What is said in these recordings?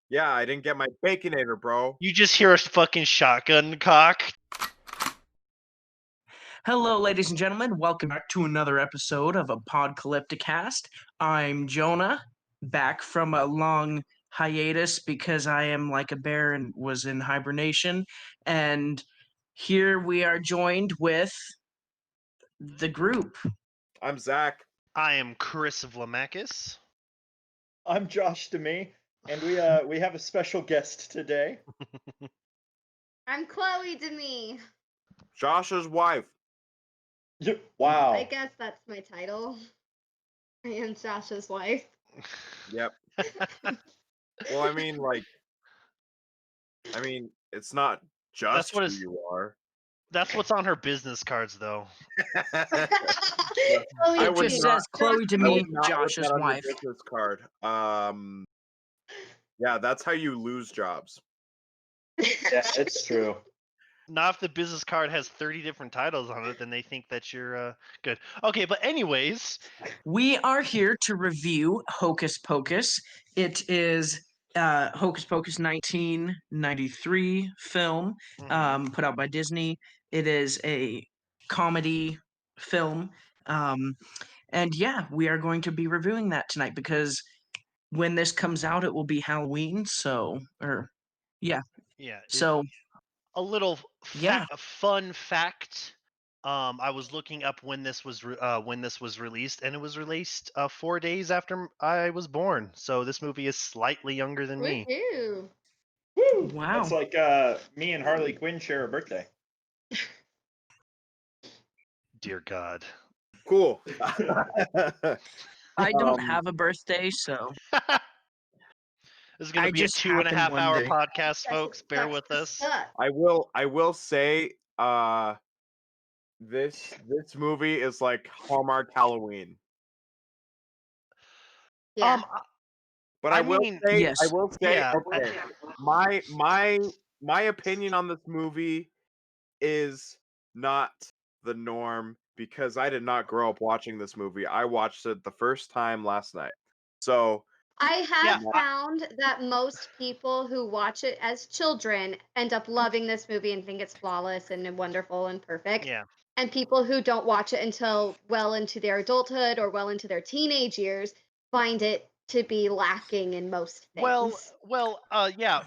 Yeah, I didn't get my Baconator, bro. You just hear a fucking shotgun cock. Hello, ladies and gentlemen. Welcome back to another episode of a Podcalypticast. I'm Jonah, back from a long hiatus because I am like a bear and was in hibernation. And here we are joined with the group. I'm Zach. I am Chris Vlamakis. I'm Josh DeMee, and we have a special guest today. I'm Chloe DeMee. Josh's wife. Wow. I guess that's my title. I am Josh's wife. Yep. Well, I mean, it's not just who you are. That's what's on her business cards, though. I It would just not- says Chloe I DeMee, would not put Josh's that on your wife. business card. Yeah, that's how you lose jobs. Yeah, it's true. Not if the business card has 30 different titles on it, then they think that you're good. Okay, but anyways, We are here to review Hocus Pocus. It is Hocus Pocus 1993 film put out by Disney. It is a comedy film. And yeah, we are going to be reviewing that tonight because when this comes out, it will be Halloween. yeah. So A little Yeah. fun fact. I was looking up when this was released, and it was released 4 days after I was born. So this movie is slightly younger than me. Woohoo! Woo! Wow. That's like me and Harley Quinn share a birthday. Dear God. Cool. I don't have a birthday, so This is going I to be a just 2.5 happened hour one day. podcast, folks. Bear with us. I will say, this movie is like Hallmark Halloween. Yeah. But I will mean, say, Yes. Yeah. okay, my opinion on this movie is not the norm because I did not grow up watching this movie. I watched it the first time last night. So I have Yeah. found that most people who watch it as children end up loving this movie and think it's flawless and wonderful and perfect. Yeah. And people who don't watch it until well into their adulthood or well into their teenage years find it to be lacking in most things. Yeah.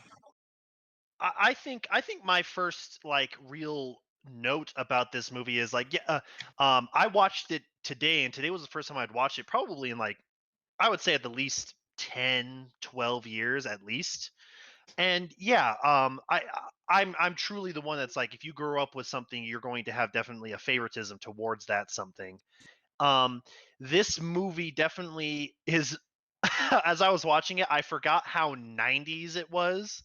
I think my first like real note about this movie is like I watched it today, and today was the first time I'd watched it probably in like I would say at the least 10 12 years at least. And yeah, I'm truly the one that's like, if you grow up with something, you're going to have definitely a favoritism towards that something. This movie definitely is as I was watching it, I forgot how 90s it was.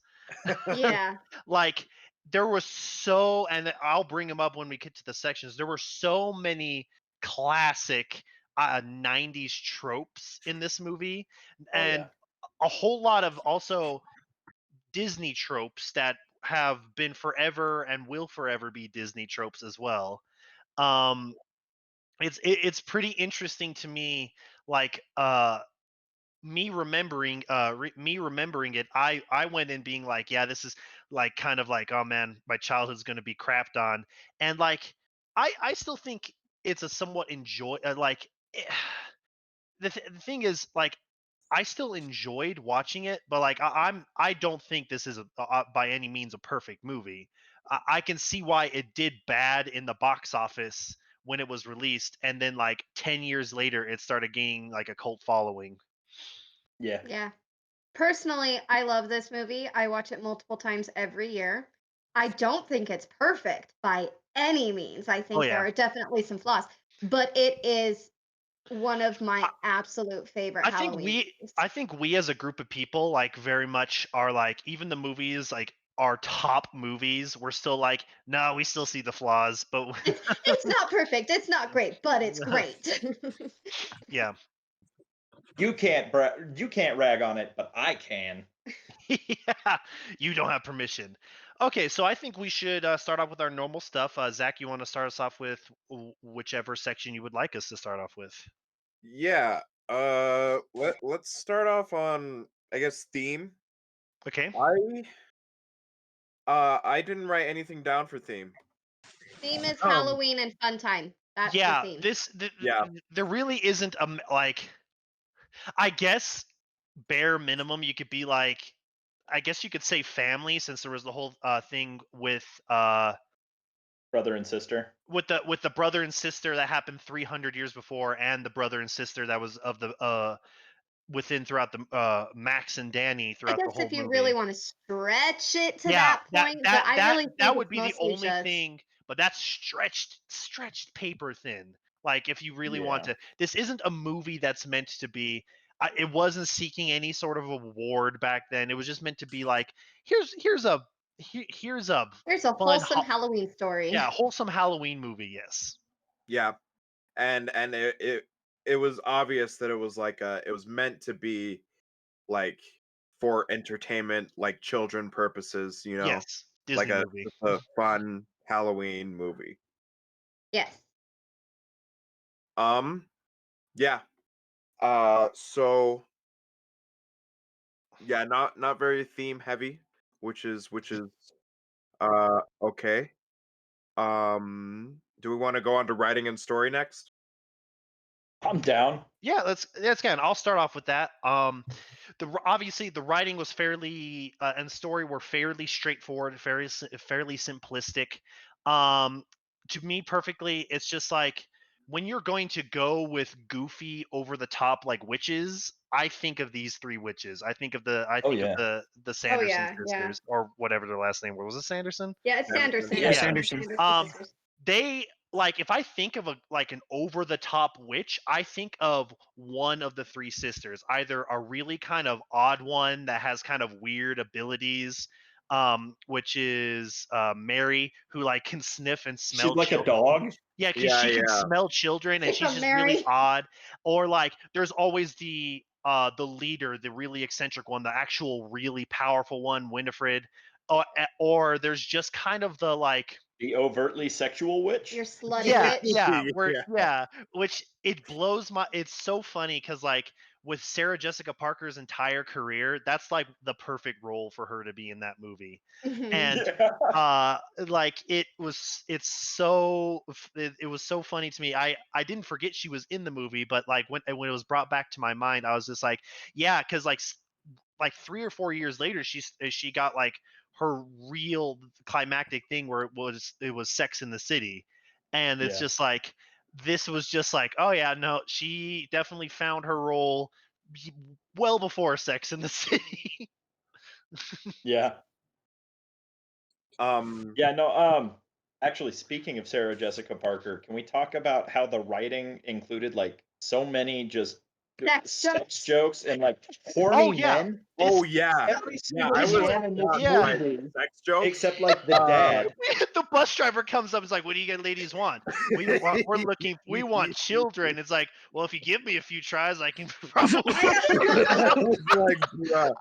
Yeah. Like there was so, and I'll bring them up when we get to the sections. There were so many classic 90s tropes in this movie, and a whole lot of also Disney tropes that have been forever and will forever be Disney tropes as well. Um, it's pretty interesting to me, like me remembering it. I went in being like, yeah, this is like kind of like, oh man, my childhood's going to be crapped on, and like I still think it's a somewhat the thing is like I still enjoyed watching it, but like I don't think this is by any means a perfect movie. I can see why it did bad in the box office when it was released, and then like 10 years later it started gaining like a cult following. Yeah. Yeah. Personally, I love this movie. I watch it multiple times every year. I don't think it's perfect by any means. I think there yeah. are definitely some flaws, but it is one of my absolute favorite Halloween movies. I think we as a group of people like very much are like, even the movies like our top movies, we're still like, no, we still see the flaws, but It's not perfect. It's not great, but it's great. yeah. You can't rag on it, but I can. Yeah, you don't have permission. Okay, so I think we should start off with our normal stuff. Zach, you want to start us off with whichever section you would like us to start off with? yeah, let's start off on, I guess, theme. Okay. I didn't write anything down for theme. Theme is Oh. Halloween and fun time. That's the Yeah, theme. Yeah. there really isn't like, I guess bare minimum you could be like, I guess you could say family, since there was the whole thing with Brother and sister. with the brother and sister that happened 300 years before, and the brother and sister that was of the within throughout the Max and Danny I throughout the guess whole if you movie. really want to stretch it to Yeah, that point, but I really think that would it's be the mostly only just thing, but that's stretched paper thin. Like, if you really want Yeah. to, this isn't a movie that's meant to be. It wasn't seeking any sort of award back then. It was just meant to be like, here's a here's a there's a fun, wholesome Halloween story. wholesome Halloween movie. Yes. Yeah. And it was obvious that it was like it was meant to be like for entertainment, like children purposes, Yes. like Disney movie. just a fun Halloween movie. Yes. Yeah. So yeah, not very theme heavy, which is okay. Do we want to go on to writing and story next? I'm down. Yeah, let's again. I'll start off with that. Obviously the writing was fairly and story were fairly straightforward, fairly simplistic. Um, to me, perfectly, it's just like, when you're going to go with goofy, over the top like witches, I think of these three witches. I think of Oh yeah. the Sanderson yeah. sisters, or whatever their last name was. Was it Sanderson? Yeah, it's Sanderson. Sanderson. Yeah, Yeah. Sanderson. Um, sisters. they, like, if I think of an over the top witch, I think of one of the three sisters, either a really kind of odd one that has kind of weird abilities, which is Mary, who like can sniff and She's smell like a dog. yeah, because Yeah, she can yeah. smell children, and Pick she's up just really Mary. odd. Or like, there's always the leader, the really eccentric one, the actual really powerful one, Winifred. Or there's just kind of the like, The overtly sexual witch. Your slutty yeah, witch. Yeah. which it blows my. It's so funny because, like, with Sarah Jessica Parker's entire career, that's like the perfect role for her to be in that movie. Mhm. And Yeah. like, it was so funny to me. I didn't forget she was in the movie, but like, when it was brought back to my mind, I was just like, yeah, because like 3 or 4 years later, she got like her real climactic thing, where it was Sex in the City. And it's Yeah. just like, this was just like, oh yeah, no, she definitely found her role well before Sex in the City. Yeah. Um, Yeah. No. Actually, speaking of Sarah Jessica Parker, can we talk about how the writing included like so many just sex jokes and like Oh horny yeah, men? oh this yeah. Every Yeah, single I this was was man in this shocked yeah. by movie, sex jokes. except like the Uh, dad. The bus driver comes up and is like, "What do you get ladies want? We want children." It's like, well, if you give me a few tries, I can probably. I was like, bruh,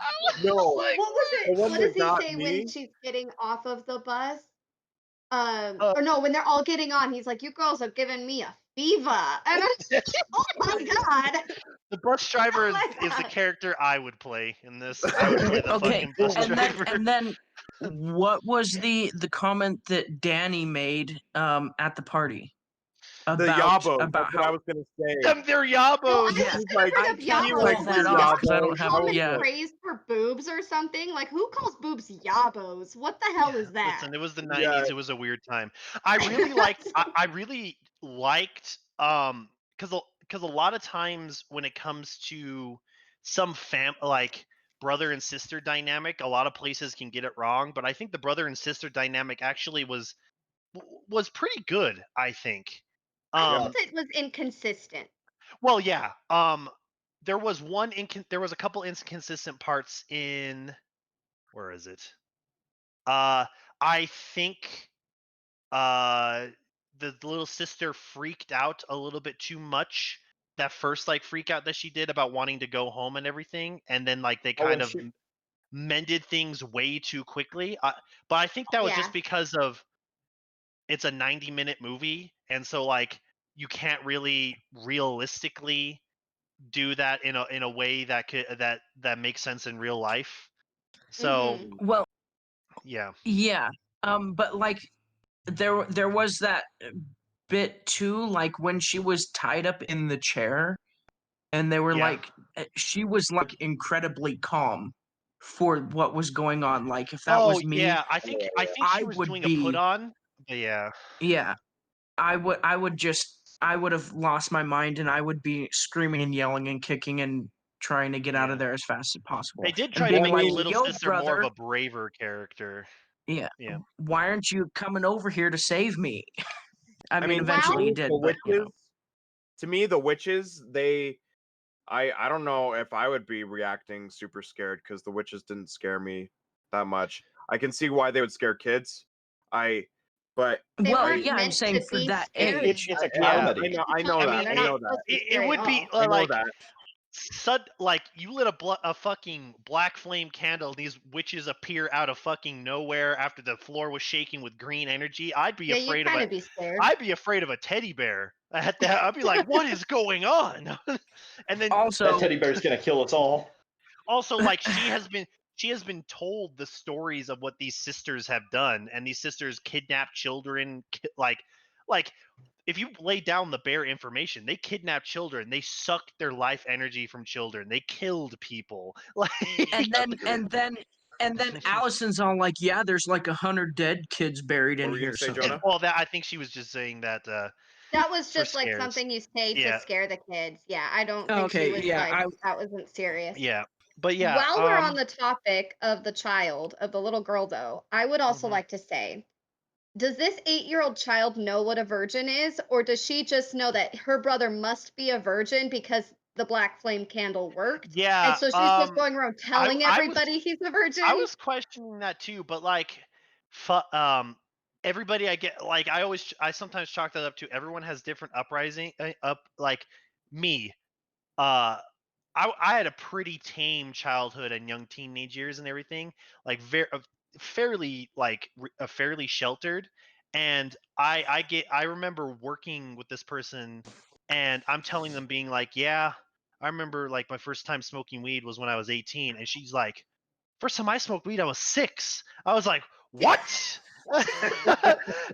no. Like, What was The it? one What that does he got say when me, she's getting off of the bus? uh, Or no, when they're all getting on, he's like, "You girls are giving me a fever," and I'm just, oh my god, the bus driver oh my is the god. character I would play in this. I would play the Okay, fucking bus driver. and then what was the comment that Danny made at the party the about Yabos. That's what I how was gonna say. They're No, I yabos. was He's gonna like, bring I up can't he's Yabos. like, pull we're that Was off that because I Yabos. don't like have I common was yeah. like, praise for boobs or something? Like, who calls boobs Yabos? What the hell is that? Listen, it was the yeah, 90s. It was a weird time. I really liked. I really liked. Because a lot of times when it comes to some like brother and sister dynamic, a lot of places can get it wrong. But I think the brother and sister dynamic actually was pretty good, I think. I yeah. felt it was inconsistent. Well, yeah. There was there was a couple inconsistent parts in, where is it? I think uh the little sister freaked out a little bit too much, that first like freak out that she did about wanting to go home and everything, and then like they Oh, kind and of she. mended things way too quickly. But I think that was Yeah. just because of, it's a 90-minute movie, and so like, you can't really realistically do that in a way that makes sense in real life. So Well, yeah. yeah. But like there was that bit too, like when she was tied up in the chair and they were Yeah. like she was like incredibly calm for what was going on. Like if that was me, yeah. I think I she was would doing a be put on. But yeah. yeah. I would have lost my mind and I would be screaming and yelling and kicking and trying to get out of Yeah. there as fast as possible. They did And try to being make like, the little "Yo, sister more of brother, a braver character. yeah, Yeah. why aren't you coming over here to save me?" I mean, to eventually me, he Well, did, the but witches. To me, the witches. I don't know if I would be reacting super scared because the witches didn't scare me that much. I can see why they would scare kids. But they well, I weren't yeah, I'm meant saying to for be that scary. age. It's a Yeah. comedy. I know I that. mean, They're I not know that. supposed to be it scary would at be all. I know like that. like you lit a fucking black flame candle and these witches appear out of fucking nowhere after the floor was shaking with green energy. I'd be Yeah, you'd afraid of kind of be scared. a teddy bear at that. I'd be like, what is going on? And then That Also, teddy bear's gonna kill us all. also like she has been told the stories of what these sisters have done, and these sisters kidnap children, like if you lay down the bare information, they kidnapped children, they sucked their life energy from children, they killed people. Like and then Allison's all like, "Yeah, there's like 100 dead kids buried What in were you here." gonna say, So Jonah? well, that I think she was just saying that That was for just like scares. something you say to Yeah. scare the kids. Yeah, I don't think she okay, was yeah, like that wasn't serious. Yeah. But yeah, While we're on the topic of the child, of the little girl though, I would also Mhm. like to say, does this 8-year-old child know what a virgin is, or does she just know that her brother must be a virgin because the black flame candle worked? And yeah, so she's just going around telling I was everybody he's a I virgin? was questioning that too, but like, everybody I get like I sometimes chalk that up to everyone has different uprising up like me. Uh, I had a pretty tame childhood and young teenage years and everything, like fairly fairly sheltered. And I remember working with this person, and I'm telling them being like, yeah, I remember like my first time smoking weed was when I was 18, and she's like, first time I smoked weed I was 6. I was like, what?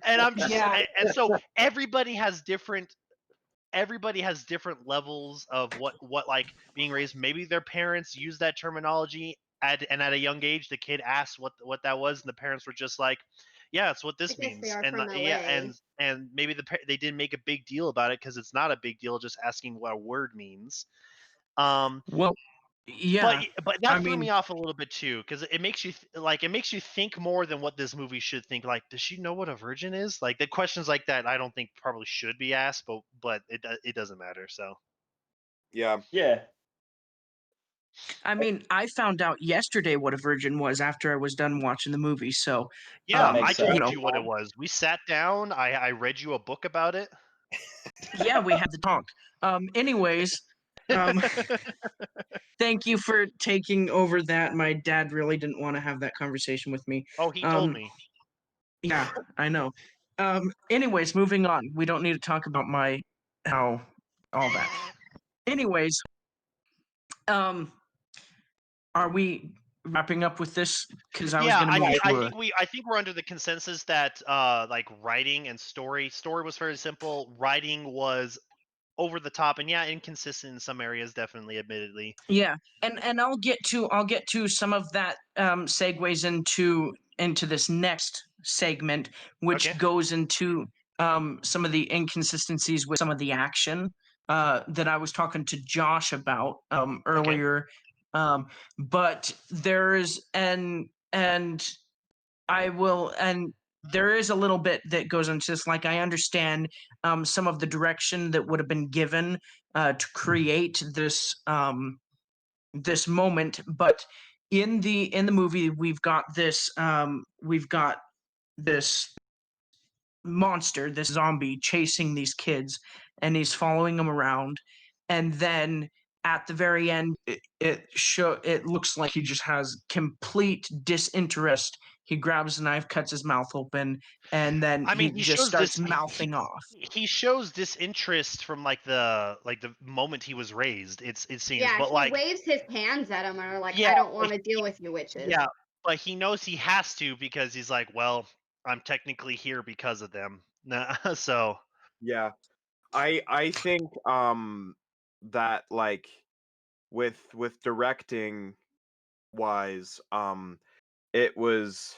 And I'm just yeah. and so everybody has different levels of what like being raised. Maybe their parents use that terminology at a young age the kid asked what that was, and the parents were just like, yeah, that's what I this guess they means. are And from yeah, LA. and maybe they didn't make a big deal about it because it's not a big deal just asking what a word means. um Well, yeah. but I that threw mean, me off a little bit too, because it makes you it makes you think more than what this movie should think. Like, does she know what a virgin is? Like, the questions like that I don't think probably should be asked, but it doesn't matter. So Yeah. Yeah. I found out yesterday what a virgin was after I was done watching the movie. So, yeah, makes I sense. told you what it was. We sat down. I read you a book about it. yeah, we had to talk. Anyways, um, thank you for taking over that. My dad really didn't want to have that conversation with me. Oh, he told me. Yeah, I know. Anyways, moving on. We don't need to talk about how all that. Anyways, um, are we wrapping up with this? Because I was Yeah, gonna move to a I think we're under the consensus that like writing and story was very simple. Writing was over the top and yeah, inconsistent in some areas, definitely, admittedly. yeah, and I'll get to some of that segues into this next segment, which Okay. goes into some of the inconsistencies with some of the action that I was talking to Josh about earlier. But there's and I will and there is a little bit that goes into this. Like, I understand some of the direction that would have been given to create this moment, but in the movie we've got this monster, this zombie chasing these kids, and he's following them around, and then at the very end it looks like he just has complete disinterest. He grabs a knife, cuts his mouth open, and then I he mean, just starts mouthing off. he shows disinterest from the moment he was raised. It seems, Yeah, but he like waves his hands at him and are like, I yeah, don't want to deal with you witches. yeah, but he knows he has to because he's like, well, I'm technically here because of them. So Yeah. I think that like with directing wise, it was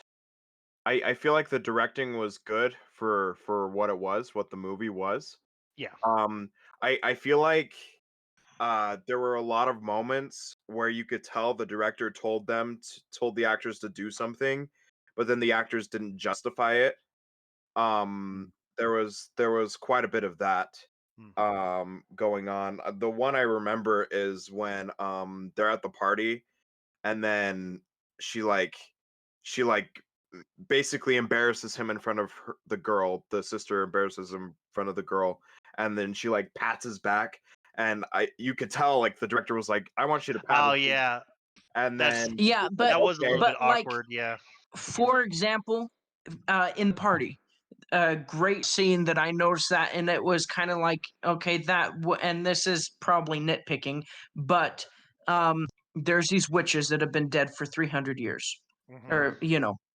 I feel like the directing was good for what it was, what the movie was. yeah. I feel like there were a lot of moments where you could tell the director told the actors to do something, but then the actors didn't justify it. There was quite a bit of that Mhm. going on. The one I remember is when they're at the party and then she like she like basically embarrasses him in front of the girl. The sister embarrasses him in front of the girl, and then she like pats his back. And you could tell like the director was like, "I want you to pat Oh his back." yeah, And that's then Yeah, like, but that was a okay, little bit like, awkward. Yeah. for example, in the party, a great scene that I noticed that, and it was kind of like, okay, and this is probably nitpicking, but there's these witches that have been dead for 300 years, Mhm. or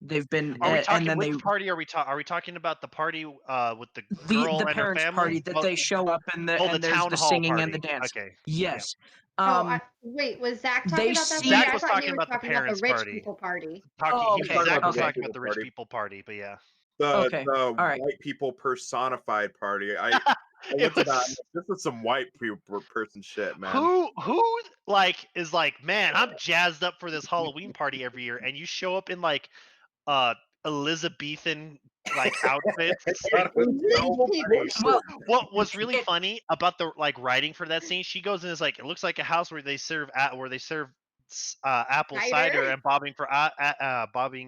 they've been, Are we and talking then which party are we talking about the party with the the girl and her parents' family? party that Oh, they show up and the there's town the hall singing and the party. dancing. Okay. Yeah. Yes. Oh, wait, was Zach talking They about that see. party? Zach I was thought he talking was about the talking about the parents' rich party. people party. Oh, he was talking okay. Zach about was the Okay. white talking about people the rich party. people party, but yeah. The Okay. the All right. white people personified party. I It went to that. I'm was like, this is some white people person shit, man. who like is like, man, I'm jazzed up for this Halloween party every year, and you show up in like uh Elizabethan like outfits. I thought it was Rich so people. Well, What was really it funny about the like writing for that scene? She goes in, is like, it looks like a house where they serve apple cider Cider? and bobbing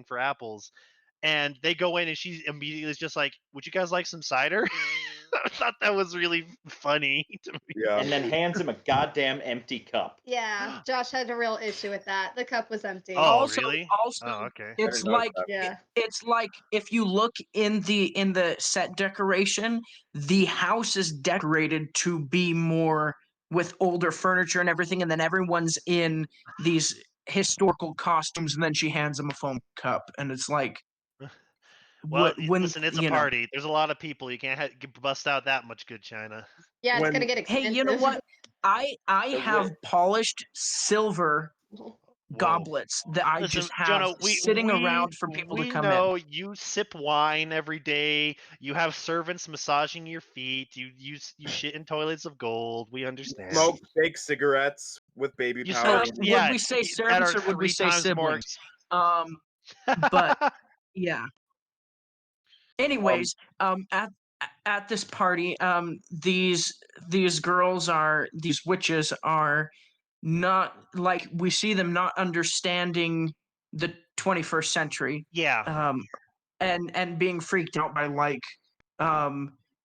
for apples, and they go in and she immediately is just like, "Would you guys like some cider?" I thought that was really funny to me. yeah. And then hands him a goddamn empty cup. Yeah, Josh had a real issue with that. The cup was empty. Oh, also really? Oh, okay. I it's didn't notice like that. Yeah. it's like if you look in the set decoration, the house is decorated to be more with older furniture and everything, and then everyone's in these historical costumes, and then she hands him a foam cup, and it's like, Well, when listen, it's a party. There's a lot of people. You can't bust out that much good china. Yeah, it's gonna When get hey, expensive. you know what? I The have wit- polished silver Whoa. goblets that I Listen, just have Jonah, we sitting we around for people to we come in. know you sip wine every day. You have servants massaging your feet. You shit in toilets of gold. We understand. smoke fake cigarettes with baby You powder. serve, Would yeah, we say that servants are or would we three say times more. siblings? But yeah. Um, Anyways, at this party, these witches are not, like, we see them not understanding the 21st century, Yeah. and being freaked out by, like,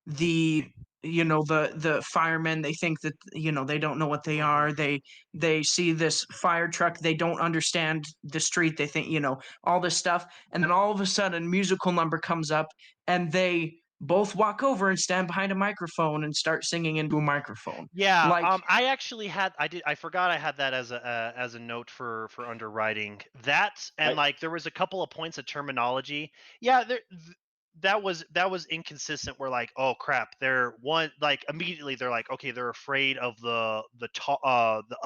the the firemen. They think that they don't know what they are. They see this fire truck, they don't understand the street, they think all this stuff, and then all of a sudden musical number comes up, and they both walk over and stand behind a microphone and start singing into a microphone, Yeah, like. I actually I forgot I had that as a note for underwriting. That, and I like there was a couple of points of terminology. Yeah, that was inconsistent. Where like, oh crap, they're one like immediately they're like, okay, they're afraid of a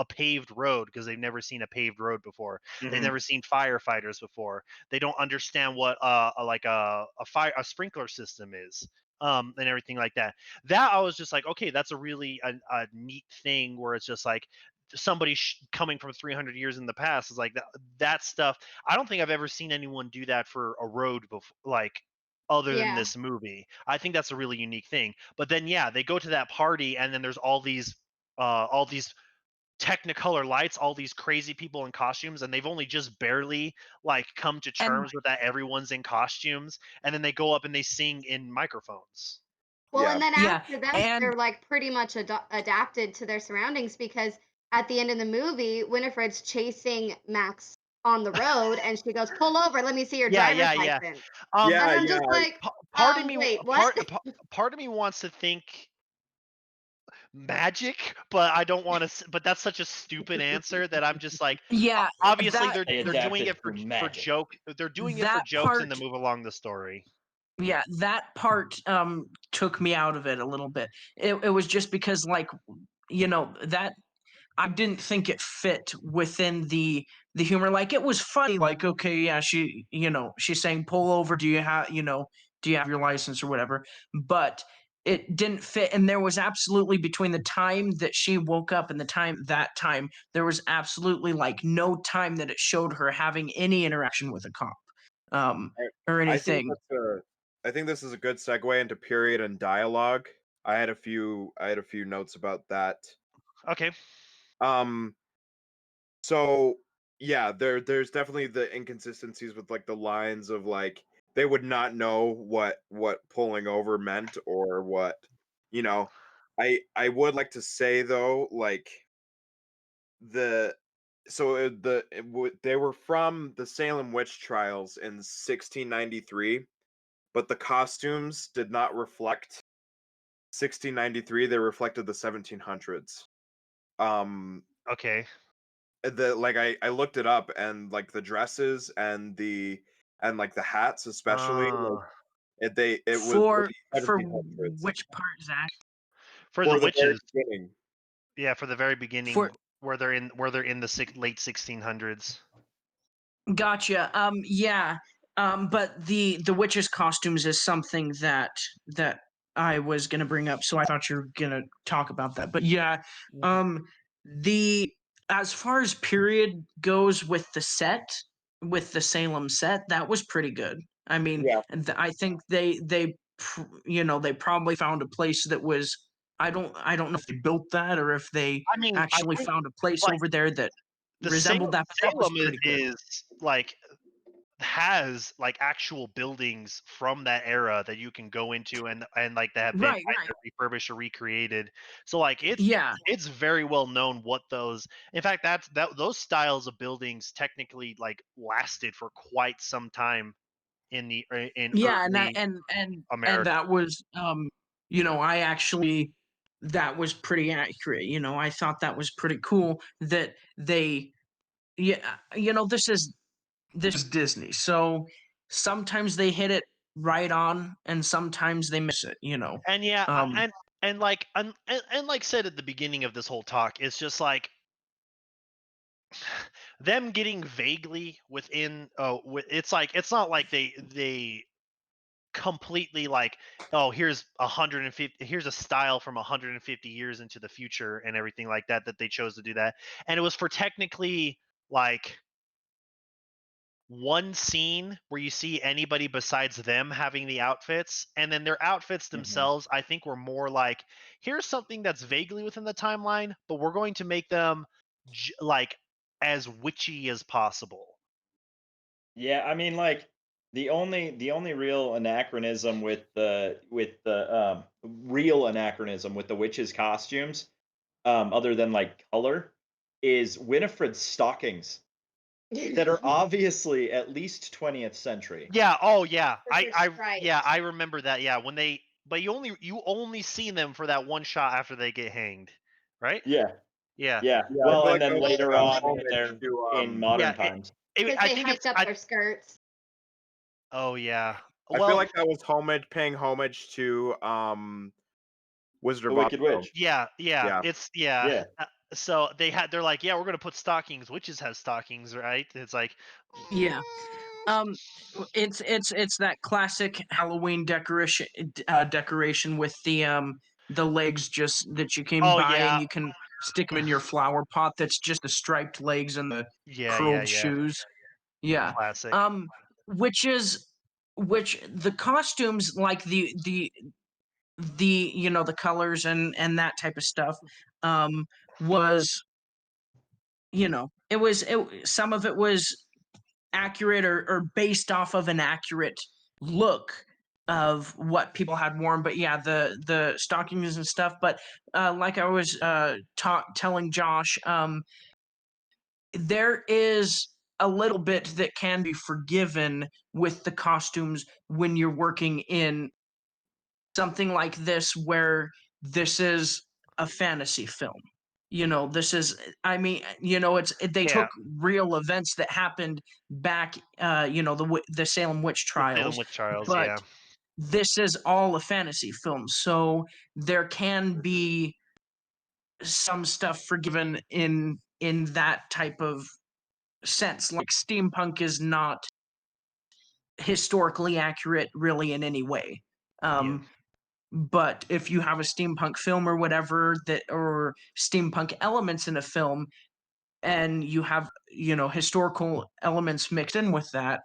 paved road because they've never seen a paved road before. They've mhm. never seen firefighters before. They don't understand what a sprinkler system is. And everything like that. That I was just like, okay, that's a really a neat thing where it's just like somebody coming from 300 years in the past is like that stuff. I don't think I've ever seen anyone do that for a road before, like other than Yeah. this movie. I think that's a really unique thing. But then yeah, they go to that party and then there's all these technicolor lights, all these crazy people in costumes, and they've only just barely like come to And terms with that everyone's in costumes, and then they go up and they sing in microphones. Well, yeah. and then yeah, after that, and they're like pretty much adapted to their surroundings because at the end of the movie, Winifred's chasing Max on the road and she goes, "Pull over, let me see your Yeah, driver's yeah, yeah. license." Um, And Yeah, I'm yeah. just like, part of me, wait, what? part of me wants to think magic, but I don't want to. But that's such a stupid answer that I'm just like, Yeah, obviously that They they're doing adapted it for through magic. joke. They're doing it for that jokes and to part move along the story. yeah, that part took me out of it a little bit. It was just because like that I didn't think it fit within the humor. Like it was funny, like, okay, yeah, she's saying pull over, do you have your license or whatever, but it didn't fit. And there was absolutely, between the time that she woke up and that time, there was absolutely like no time that it showed her having any interaction with a cop or I think anything. I think this is a good segue into period and dialogue. I had a few notes about that. Okay. So yeah, there's definitely the inconsistencies with like the lines of like they would not know what pulling over meant or what, you know. I would like to say though, like the they were from the Salem witch trials in 1693, but the costumes did not reflect 1693, they reflected the 1700s. Okay. I looked it up, and like the dresses and like the hats especially, like it was For 1700s which part, Zach? For the for the very witches. beginning. Yeah, for the very beginning, For where they're in the late 1600s. Gotcha. Yeah. But the witch's costumes is something that I was gonna bring up, so I thought you were gonna talk about that. But yeah, um, the as far as period goes with the set, with the Salem set, that was pretty good. I mean, Yeah. I think they probably found a place that was. I don't know if they built that or if they I mean, I actually think found a place like over there that the resembled that, but that was Salem pretty good. is like has like actual buildings from that era that you can go into and like that have been Right, right. either refurbished or recreated. So like Yeah, it's very well known what those, in fact, those styles of buildings technically like lasted for quite some time in yeah, and that early and America. that was I actually that was pretty accurate. I thought that was pretty cool that they yeah, this is Disney. So sometimes they hit it right on and sometimes they miss it. And yeah, Um and like said at the beginning of this whole talk, it's just like them getting vaguely within it's like it's not like they completely like, oh, here's 150, here's a style from 150 years into the future and everything like that they chose to do that. And it was for technically like one scene where you see anybody besides them having the outfits, and then their outfits themselves I think were more like, here's something that's vaguely within the timeline, but we're going to make them like as witchy as possible. Yeah, I mean, like the only real anachronism with the real anachronism with the witches' costumes, other than like color, is Winifred's stockings that are obviously at least 20th century. Yeah. Oh, yeah. But they're Yeah, striped. I remember that. Yeah, when they, but you only see them for that one shot after they get hanged, right? Yeah, Yeah. yeah. Yeah, I Well, feel and like that then was later a on when homage they're to in Yeah. modern times. Because I they think hiked up their skirts. oh yeah. I feel Well, like that was paying homage to Wizard The of Oz Wicked though. Witch. yeah, Yeah. it's Yeah. so they're like, yeah, we're gonna put stockings. Witches have stockings, right? It's like, yeah. mm, Um it's that classic Halloween decoration with the legs just that you can oh buy and yeah, you can stick them in your flower pot. That's just the striped legs and the yeah, curled yeah. shoes. Yeah. Classic. Um which the costumes, like the colors and that type of stuff, was some of it was accurate or based off of an accurate look of what people had worn. But yeah, the stockings and stuff. But like I was telling Josh, there is a little bit that can be forgiven with the costumes when you're working in something like this, where this is a fantasy film. This is, I mean, they Yeah. took real events that happened back, the Salem witch The Salem trials, Witch Trials, but yeah. this is all a fantasy film, so there can be some stuff forgiven in that type of sense. Like steampunk is not historically accurate really in any way. But if you have a steampunk film or whatever or steampunk elements in a film, and you have historical elements mixed in with that,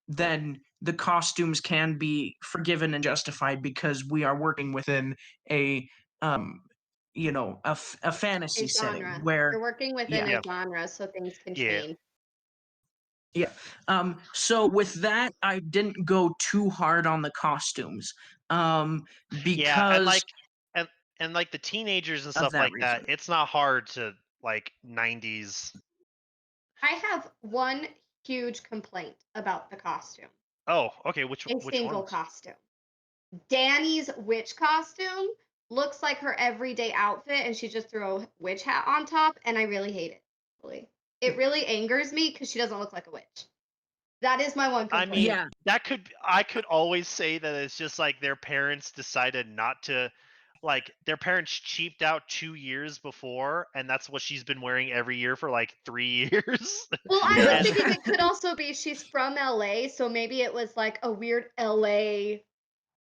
then the costumes can be forgiven and justified because we are working within a a fantasy A setting genre. where You're working within yeah a genre, so things can Yeah. change. yeah. So with that, I didn't go too hard on the costumes, Yeah, and because like the teenagers and of stuff that like that, reason. it's not hard to like 90s. I have one huge complaint about the costume. Oh, okay, which A single ones? costume. Danny's witch costume looks like her everyday outfit, and she just threw a witch hat on top, and I really hate it. Really. It really angers me because she doesn't look like a witch. That is my one I complaint. mean, Yeah. I could always say that it's just like their parents decided not to, like their parents cheaped out 2 years before, and that's what she's been wearing every year for like 3 years. Well, I Yeah. was thinking it could also be she's from LA, so maybe it was like a weird LA.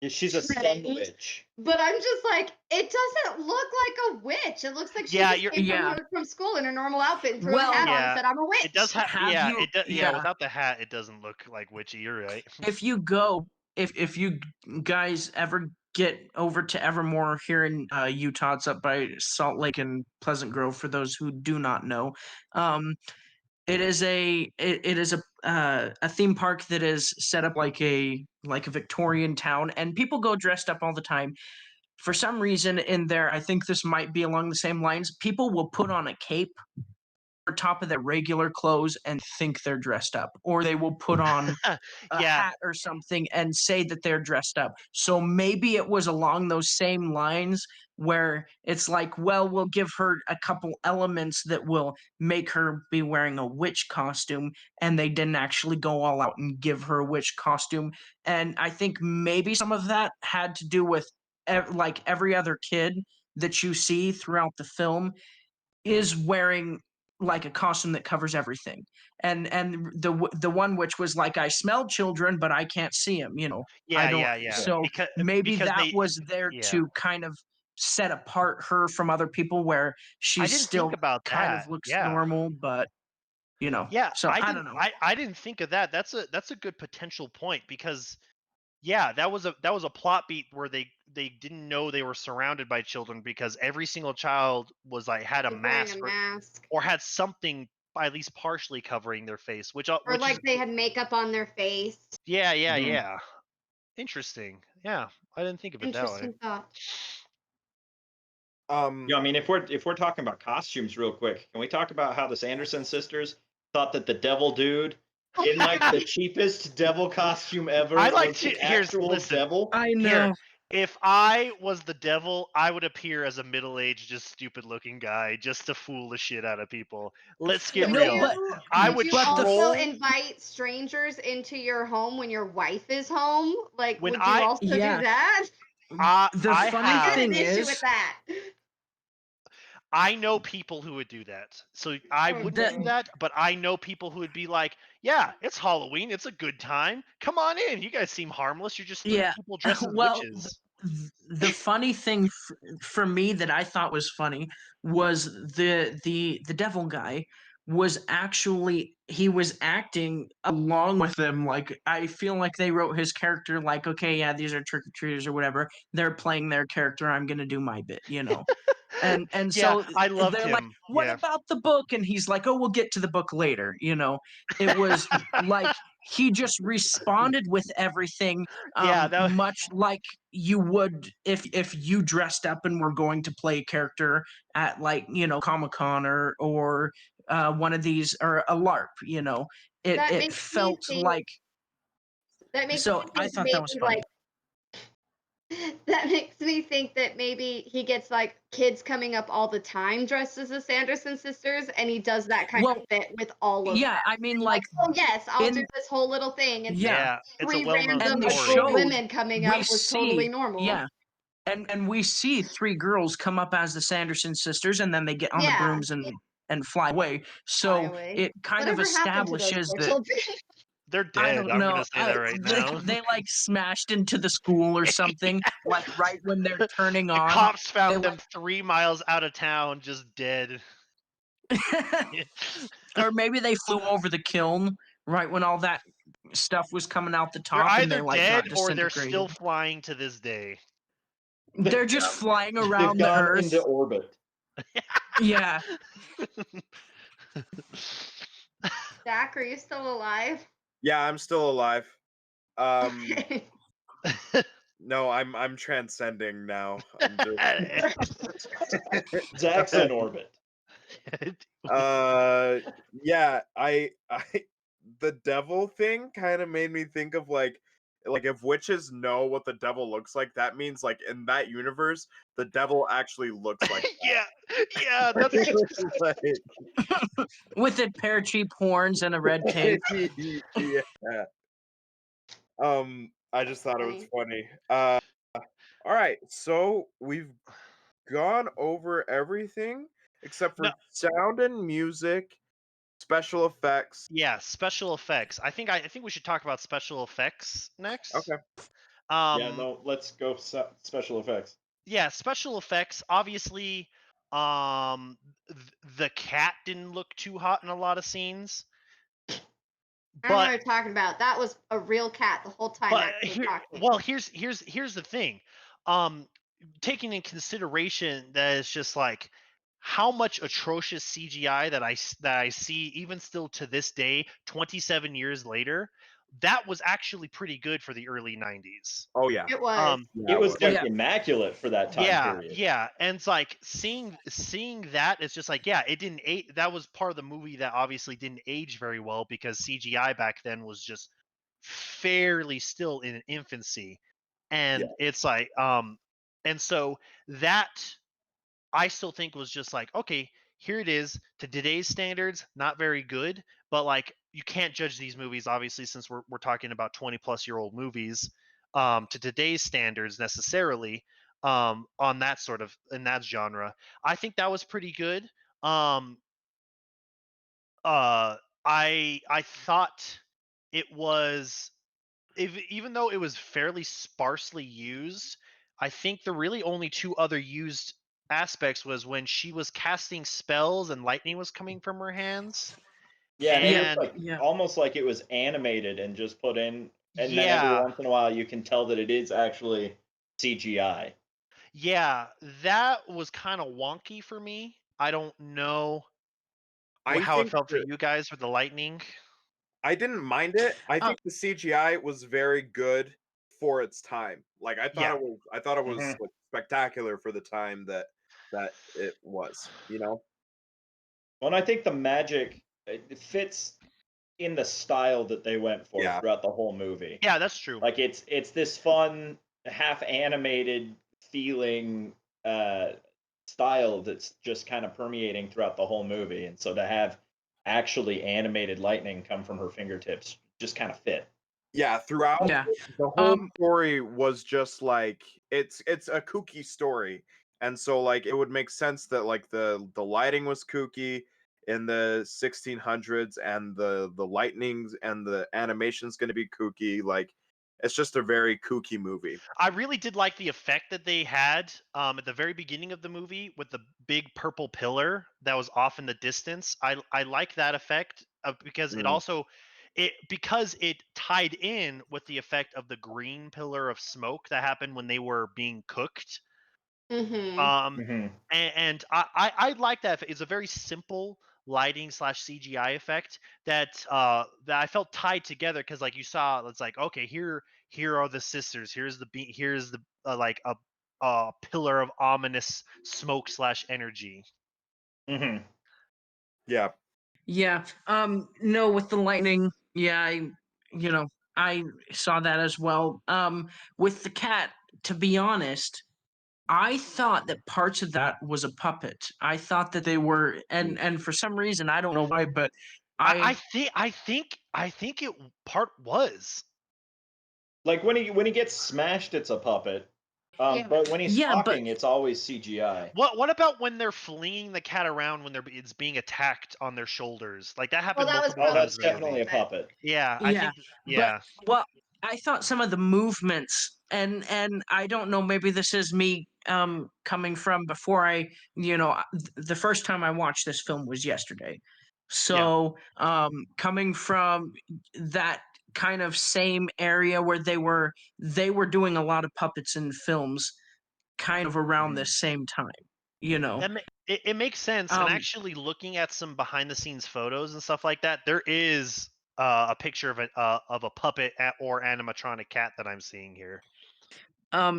Yeah, she's a sun trend. witch. But I'm just like, it doesn't look like a witch. It looks like she Yeah, just you're- came Yeah. from school in a normal outfit and threw Well, a hat on and yeah, said, "I'm a witch." it does have Have yeah, you- it does yeah. without the hat it doesn't look like witchy, you're right. If you go, if you guys ever get over to Evermore here in Utah, it's up by Salt Lake and Pleasant Grove. For those who do not know, it is a theme park that is set up like a Victorian town, and people go dressed up all the time. For some reason, in there, I think this might be along the same lines. People will put on a cape over top of their regular clothes and think they're dressed up, or they will put on a Yeah. hat or something and say that they're dressed up. So maybe it was along those same lines where it's like, well, we'll give her a couple elements that will make her be wearing a witch costume, and they didn't actually go all out and give her a witch costume. And I think maybe some of that had to do with like every other kid that you see throughout the film is wearing like a costume that covers everything, and the one which was like, I smell children but I can't see them, I Yeah, don't. yeah, yeah. So maybe Because that they was there yeah. to kind of set apart her from other people, where she I didn't think still about kind of that. looks Yeah. normal, but Yeah, so I don't know. I didn't think of that. That's a good potential point because yeah, that was a plot beat where they didn't know they were surrounded by children because every single child was like had a Was wearing mask a mask, or had something at least partially covering their face, which or which like is they had makeup on their face. yeah, yeah, Mhm. yeah. Interesting. Yeah, I didn't think of it that way. Interesting thought. Yeah, I mean, if we're talking about costumes real quick, can we talk about how the Sanderson sisters thought that the devil dude in like the cheapest devil costume ever I like was to the here's actual listen. devil? I Here, know. if I was the devil, I would appear as a middle-aged, just stupid-looking guy, just to fool the shit out of people. Let's get Would No, real. but I would would you but the also troll invite strangers into your home when your wife is home? Like, when would you also Yeah. do that? the I funny I have had an thing issue is with that. I know people who would do that. So I wouldn't that do that, but I know people who would be like, "Yeah, it's Halloween. It's a good time. Come on in. You guys seem harmless. You're just three yeah. people dressed as Well, witches." the funny thing for me that I thought was funny was the devil guy was actually, he was acting along with them. Like, I feel like they wrote his character like, okay, yeah, these are trick-or-treaters or whatever, they're playing their character, I'm gonna do my bit, and Yeah, so I loved they're like, him. what Yeah. about the book? And he's like, oh, we'll get to the book later. It was like he just responded with everything, Yeah, that much like you would if you dressed up and were going to play a character at, like, Comic-Con or one of these, or a LARP. it That it makes me felt think. like. That makes So me I think thought that was maybe funny. like That makes me think that maybe he gets like kids coming up all the time dressed as the Sanderson sisters, and he does that kind of bit with all of them. Yeah, I mean, like, Oh yes, I'll do in this whole little thing, and yeah, Yeah, it's a three well-known random and they story. adult showed women coming we up was totally see normal. yeah, and we see 3 girls come up as the Sanderson sisters, and then they get on the Yeah, brooms and fly away. fly So away. it kind of Whatever happened to those establishes poor that children? They're I dead. don't I'm know. gonna say that right now. They like smashed into the school or something, like right when they're turning The on. cops They found them like 3 miles out of town, just dead. or maybe they flew over the kiln right when all that stuff was coming out the They're top and they either like dead got or they're disintegrated. still flying to this day. They're just flying They've around the gone earth. into orbit. Yeah. Jack, are you still alive? Yeah, I'm still alive. Okay. No, I'm transcending now. I'm just Zach's in orbit. yeah, I the devil thing kind of made me think of like if witches know what the devil looks like, that means like in that universe, the devil actually looks like yeah, yeah, that's like, With it pear cheap horns and a red cape. yeah. I just thought it was funny. All right, so we've gone over everything except no. for sound and music, special effects. Yeah, special effects. I think we should talk about special effects next. Okay. Yeah, no, let's go special effects. Yeah, special effects. Obviously, the cat didn't look too hot in a lot of scenes. I don't know what But you're talking about. That was a real cat the whole time. but That was talking. well, here's the thing. Taking in consideration that it's just like how much atrocious CGI that I see even still to this day, 27 years later, that was actually pretty good for the early 90s. Oh yeah. It was. Um, Yeah, It was Oh, like yeah. immaculate for that time yeah, period. yeah, and it's like seeing that, it's just like, yeah, it didn't that was part of the movie that obviously didn't age very well because CGI back then was just fairly still in infancy. And it's like and so that I still think was just like, okay, here it is. To today's standards, not very good, but like you can't judge these movies obviously since we're talking about 20-plus-year-old movies to today's standards necessarily on that sort of in that genre. I think that was pretty good. Um uh I thought it was even though it was fairly sparsely used, I think the really only two other used aspects was when she was casting spells and lightning was coming from her hands. Yeah, and it looked And like Yeah. almost like it was animated and just put in, and then every yeah, once in a while you can tell that it is actually CGI. yeah, that was kind of wonky for me. I don't know I how it think felt for that you guys with the lightning. I didn't mind it. I Um, think the CGI was very good for its time. Like Yeah. I thought it was Mhm. like spectacular for the time that it was, you know? Well, and I think the magic it fits in the style that they went for Yeah. throughout the whole movie. Yeah, that's true. Like it's this fun, half animated feeling uh, style that's just kind of permeating throughout the whole movie, and so to have actually animated lightning come from her fingertips just kind of fit. Yeah, throughout yeah. the whole Um, story was just like it's a kooky story. And so like it would make sense that like the lighting was kooky in the 1600s and the lightnings and the animation's going to be kooky. Like it's just a very kooky movie. I really did like the effect that they had at the very beginning of the movie with the big purple pillar that was off in the distance. I like that effect because it Mm. also because it tied in with the effect of the green pillar of smoke that happened when they were being cooked. Mm-hmm. And, I like that. It's a very simple lighting slash CGI effect that that I felt tied together because like you saw, it's like okay, here are the sisters. Here's the like a pillar of ominous smoke slash energy. Hmm. Yeah. yeah. No, with the lightning, yeah, I saw that as well. With the cat, to be honest, I thought that parts of that was a puppet. I thought that they were, and for some reason I don't know why, but I think it part was. Like when he gets smashed, it's a puppet. But when he's Yeah, but- talking, it's always CGI. What about when they're flinging the cat around when it's being attacked on their shoulders? Like that happened that was multiple Oh, times that's in the movie. definitely a puppet. Yeah, I think yeah. Well, I thought some of the movements, and I don't know, maybe this is me coming from before I, the first time I watched this film was yesterday. So coming from that kind of same area where they were doing a lot of puppets in films kind of around the same time, It makes sense. And actually looking at some behind the scenes photos and stuff like that, there is a picture of a puppet or animatronic cat that I'm seeing here.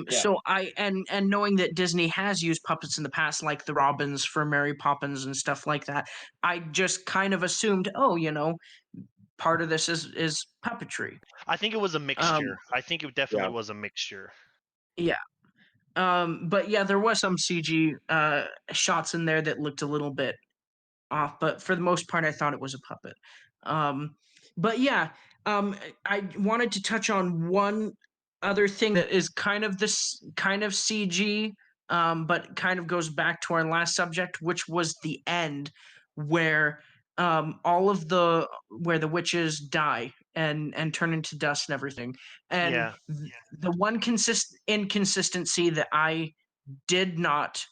So I and knowing that Disney has used puppets in the past, like the Robins for Mary Poppins and stuff like that, I just kind of assumed, part of this is puppetry. I think it was a mixture. I think it definitely was a mixture. Yeah. But yeah, there was some CG shots in there that looked a little bit off, but for the most part, I thought it was a puppet. But yeah, I wanted to touch on one other thing that is kind of this kind of CG, but kind of goes back to our last subject, which was the end, where all of where the witches die and turn into dust and everything, and the one inconsistency that I did not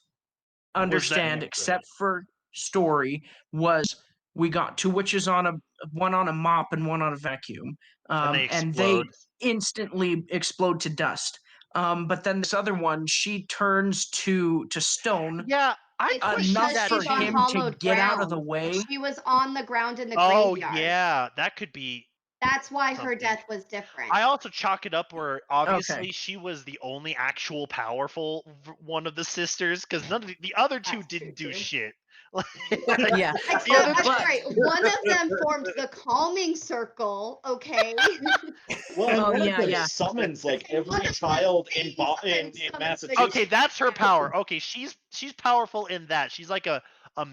understand, except for story, was we got two witches one on a mop and one on a vacuum, and they instantly explode to dust. But then this other one, she turns to stone. Yeah, enough for him to get out of the way. She was on the ground in the graveyard. Oh yeah, that could be. That's why her death was different. I also chalk it up where obviously she was the only actual powerful one of the sisters, because none of the other two didn't do shit. Yeah, right. One of them formed the calming circle. Okay. Well, one of them summons like every child in Massachusetts. Okay, that's her power. Okay, she's powerful in that. She's like a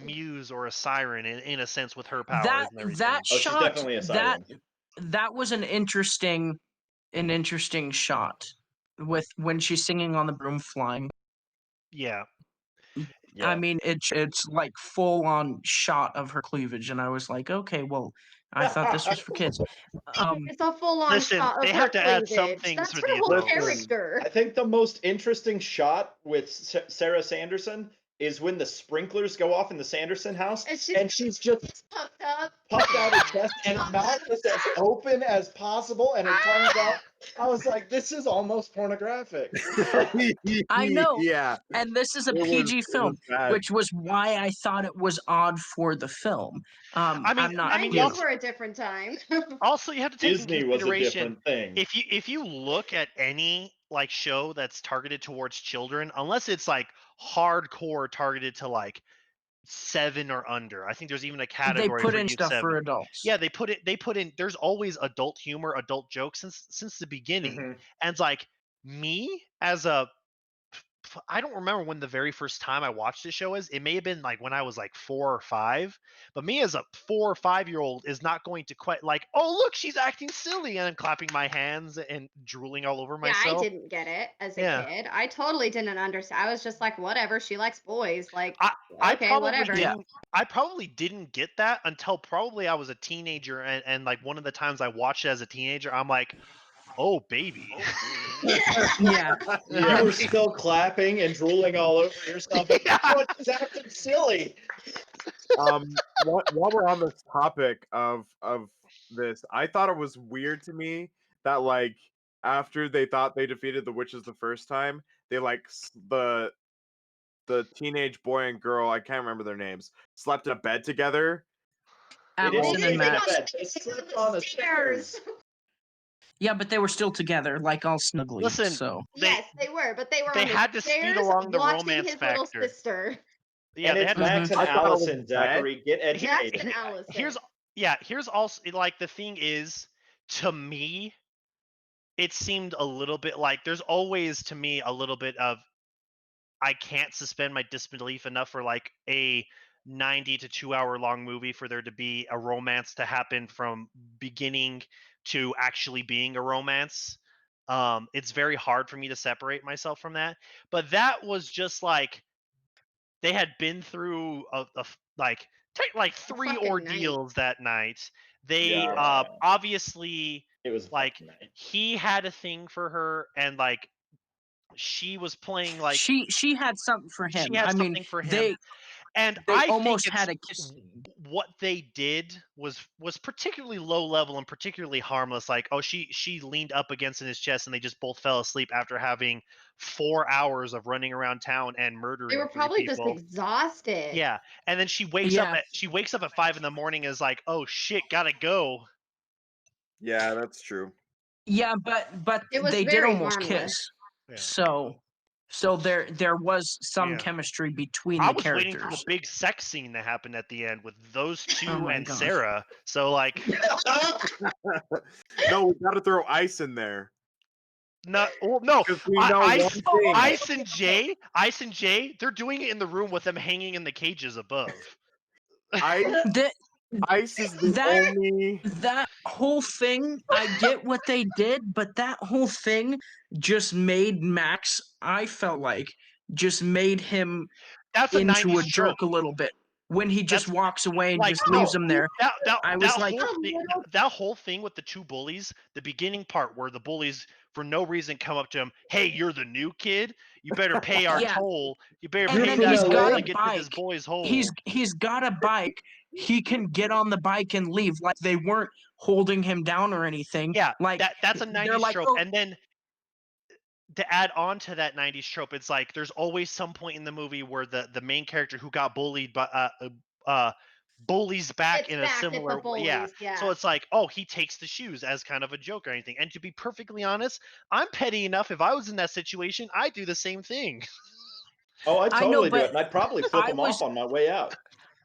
muse or a siren in a sense with her powers and everything. That shot, she's definitely a siren. That was an interesting shot with when she's singing on the broom flying. Yeah. I mean, it's like full on shot of her cleavage, and I was like, okay, well, I thought this was for kids. It's a full on shot of they her have to add cleavage. some things That's for her the whole adults. character. I think the most interesting shot with Sarah Sanderson is when the sprinklers go off in the Sanderson house, and she's just puffed out her chest, and her mouth is as open as possible, and her tongue's out. I was like, this is almost pornographic. I know. Yeah. And this is a PG film, which was why I thought it was odd for the film. I mean, those were a different time. Also, you have to take Disney into was a consideration different thing. if you look at any like show that's targeted towards children, unless it's like hardcore targeted to like 7 or under. I think there's even a category they put for in youth stuff 7. for adults. Yeah, they put in. There's always adult humor, adult jokes since the beginning, and it's like me as a. I don't remember when the very first time I watched the show is. It may have been like when I was like 4 or 5. But me as a 4 or 5-year-old is not going to quite like, oh look, she's acting silly, and I'm clapping my hands and drooling all over myself. Yeah, I didn't get it as a kid. I totally didn't understand. I was just like, whatever. She likes boys. Like, okay, whatever. I probably didn't get that until probably I was a teenager, and like one of the times I watched it as a teenager, I'm like, oh baby. Yeah. You were still clapping and drooling all over yourself. Oh, it's acting silly. While we're on this topic of this, I thought it was weird to me that like after they thought they defeated the witches the first time, they like the teenage boy and girl, I can't remember their names, slept in a bed together. Allison and Matt. They slept on the stairs. Yeah, but they were still together, like all snuggly. Listen, so yes, they were, but they were. They on the had to speed along the romance his factor. Little sister. Yeah, and they it's had Max and Allison, Zachary. Get educated. Max and Allison. Here's also like the thing is, to me, it seemed a little bit like there's always to me a little bit of I can't suspend my disbelief enough for like a 90 to 2 hour long movie for there to be a romance to happen from beginning to actually being a romance. It's very hard for me to separate myself from that. But that was just like they had been through like like three fucking night. ordeals that night. They Yeah. obviously It was a like fucking night. he had a thing for her and like she was playing like she had something for she him. had I mean, something for him. And they I think almost it's had a kiss. what they did was particularly low level and particularly harmless. Like, oh, she leaned up against in his chest, and they just both fell asleep after having 4 hours of running around town and They murdering were 3 probably just people. exhausted. Yeah, and then she wakes Yeah. up at 5 in the morning. Is like, oh shit, gotta go. Yeah, that's true. Yeah, but It was they did very almost harmless. kiss. Yeah. So there was some Yeah. between between I the was waiting for the characters. big sex scene that happened at the end with those two Oh my and gosh. Sarah. So like, No, we gotta throw ice in there. no, well, no, Because we know one thing. Ice and Jay, they're doing it in the room with them hanging in the cages above. Ice, That ice is the That- only. that whole thing, I get what they did, but that whole thing just made Max, I felt like, just made him That's a into 90s a jerk trope. a little bit. When he just That's walks away and like, just leaves him there. I was like, that whole thing with the two bullies, the beginning part where the bullies for no reason come up to him, hey, you're the new kid, you better pay our Yeah. toll, you better And pay then that he's toll got to a get to this bike. boy's hole. He's got a bike. He can get on the bike and leave. Like they weren't holding him down or anything. Yeah, Like that's a they're 90s like, trope. oh, And then to add on to that 90s trope, it's like there's always some point in the movie where the main character who got bullied by bullies back It's in a back at the similar bullies, yeah. yeah. So it's like, oh, he takes the shoes as kind of a joke or anything. And to be perfectly honest, I'm petty enough. If I was in that situation, I'd do the same thing. Oh, I I know, totally do but it, and I'd probably flip I them was- off on my way out.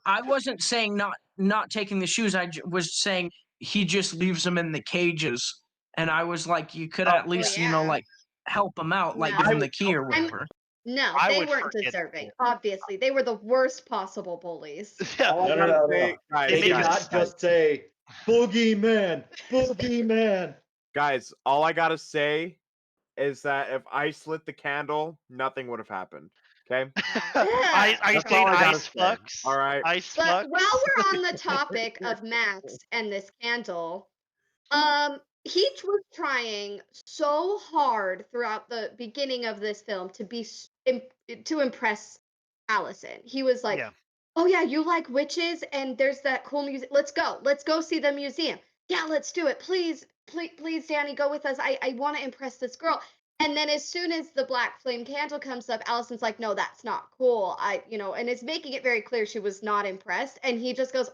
I wasn't saying not taking the shoes. Was saying he just leaves them in the cages, and I was like, you could at least yeah. like help him out, like No. give him the key or I'm- whatever. No, I they would weren't forget deserving. that. Obviously, they were the worst possible bullies. Yeah. All I No, gotta no, no, say, no. guys, They did guys, not just say boogeyman, boogeyman. guys, all I gotta say is that if I lit the candle, nothing would have happened. Okay. Are you That's saying all I gotta ice say. fucks? All right. Ice But fucks? while we're on the topic of Max and this candle, he was trying so hard throughout the beginning of this film to to impress Allison. He was like, Yeah. "Oh yeah, you like witches, and there's that cool museum. Let's go see the museum. Yeah, let's do it. Please, Danny, go with us. I want to impress this girl." And then as soon as the black flame candle comes up, Allison's like, "No, that's not cool." And it's making it very clear she was not impressed. And he just goes,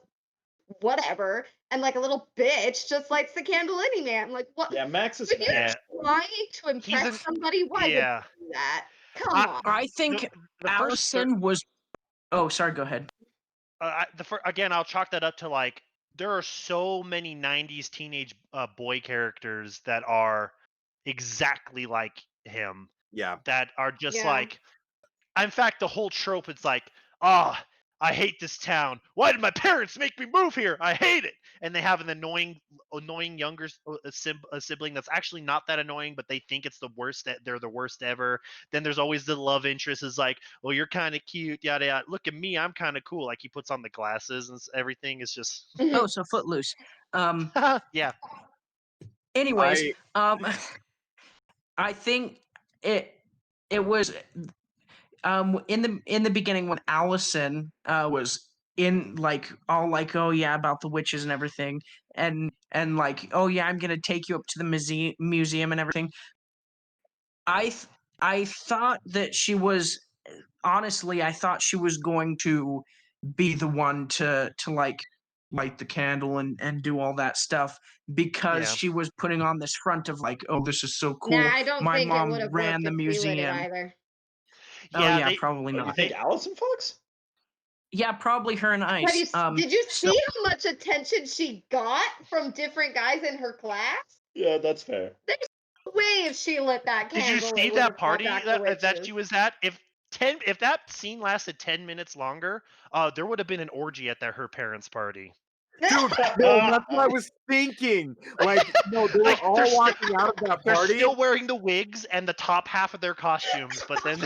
"Whatever," and like a little bitch just lights the candle anyway. I'm like, what? Yeah, Max is When you're Yeah. trying to impress somebody, why would you Yeah. do that? Come I- on. I think The first Allison was. Oh, sorry. Go ahead. again, I'll chalk that up to like there are so many 90s teenage boy characters that are exactly like him Yeah. that are just Yeah. like in fact the whole trope it's like I hate this town, why did my parents make me move here, I hate it, and they have an annoying younger sibling that's actually not that annoying but they think it's the worst, that they're the worst ever. Then there's always the love interest is like, well, you're kind of cute, yada yada, look at me, I'm kind of cool, like he puts on the glasses and everything is just Oh, so Footloose. yeah. Anyways, I think it was in the beginning when Allison was in like all like, oh yeah, about the witches and everything, and like, oh yeah, I'm gonna take you up to the museum and everything. I thought that she was, honestly, I thought she was going to be the one to like light the candle and do all that stuff, because Yeah. she was putting on this front of like, oh, this is so cool. Nah, I don't My think it mom would have ran worked the if he lit it museum. either. Oh Yeah, yeah, they, probably Oh, you not. think Allison fucks? Yeah, probably her and Ice. Did you so- see how much attention she got from different guys in her class? Yeah, that's fair. way if she lit that Did candle. you it see would've that brought party back the that witches. she was at? If that scene lasted 10 minutes longer, there would have been an orgy at her parents' party. Dude, no, that's what I was thinking. Like, no, they were Like, all walking out of that They're party. still wearing the wigs and the top half of their costumes, but then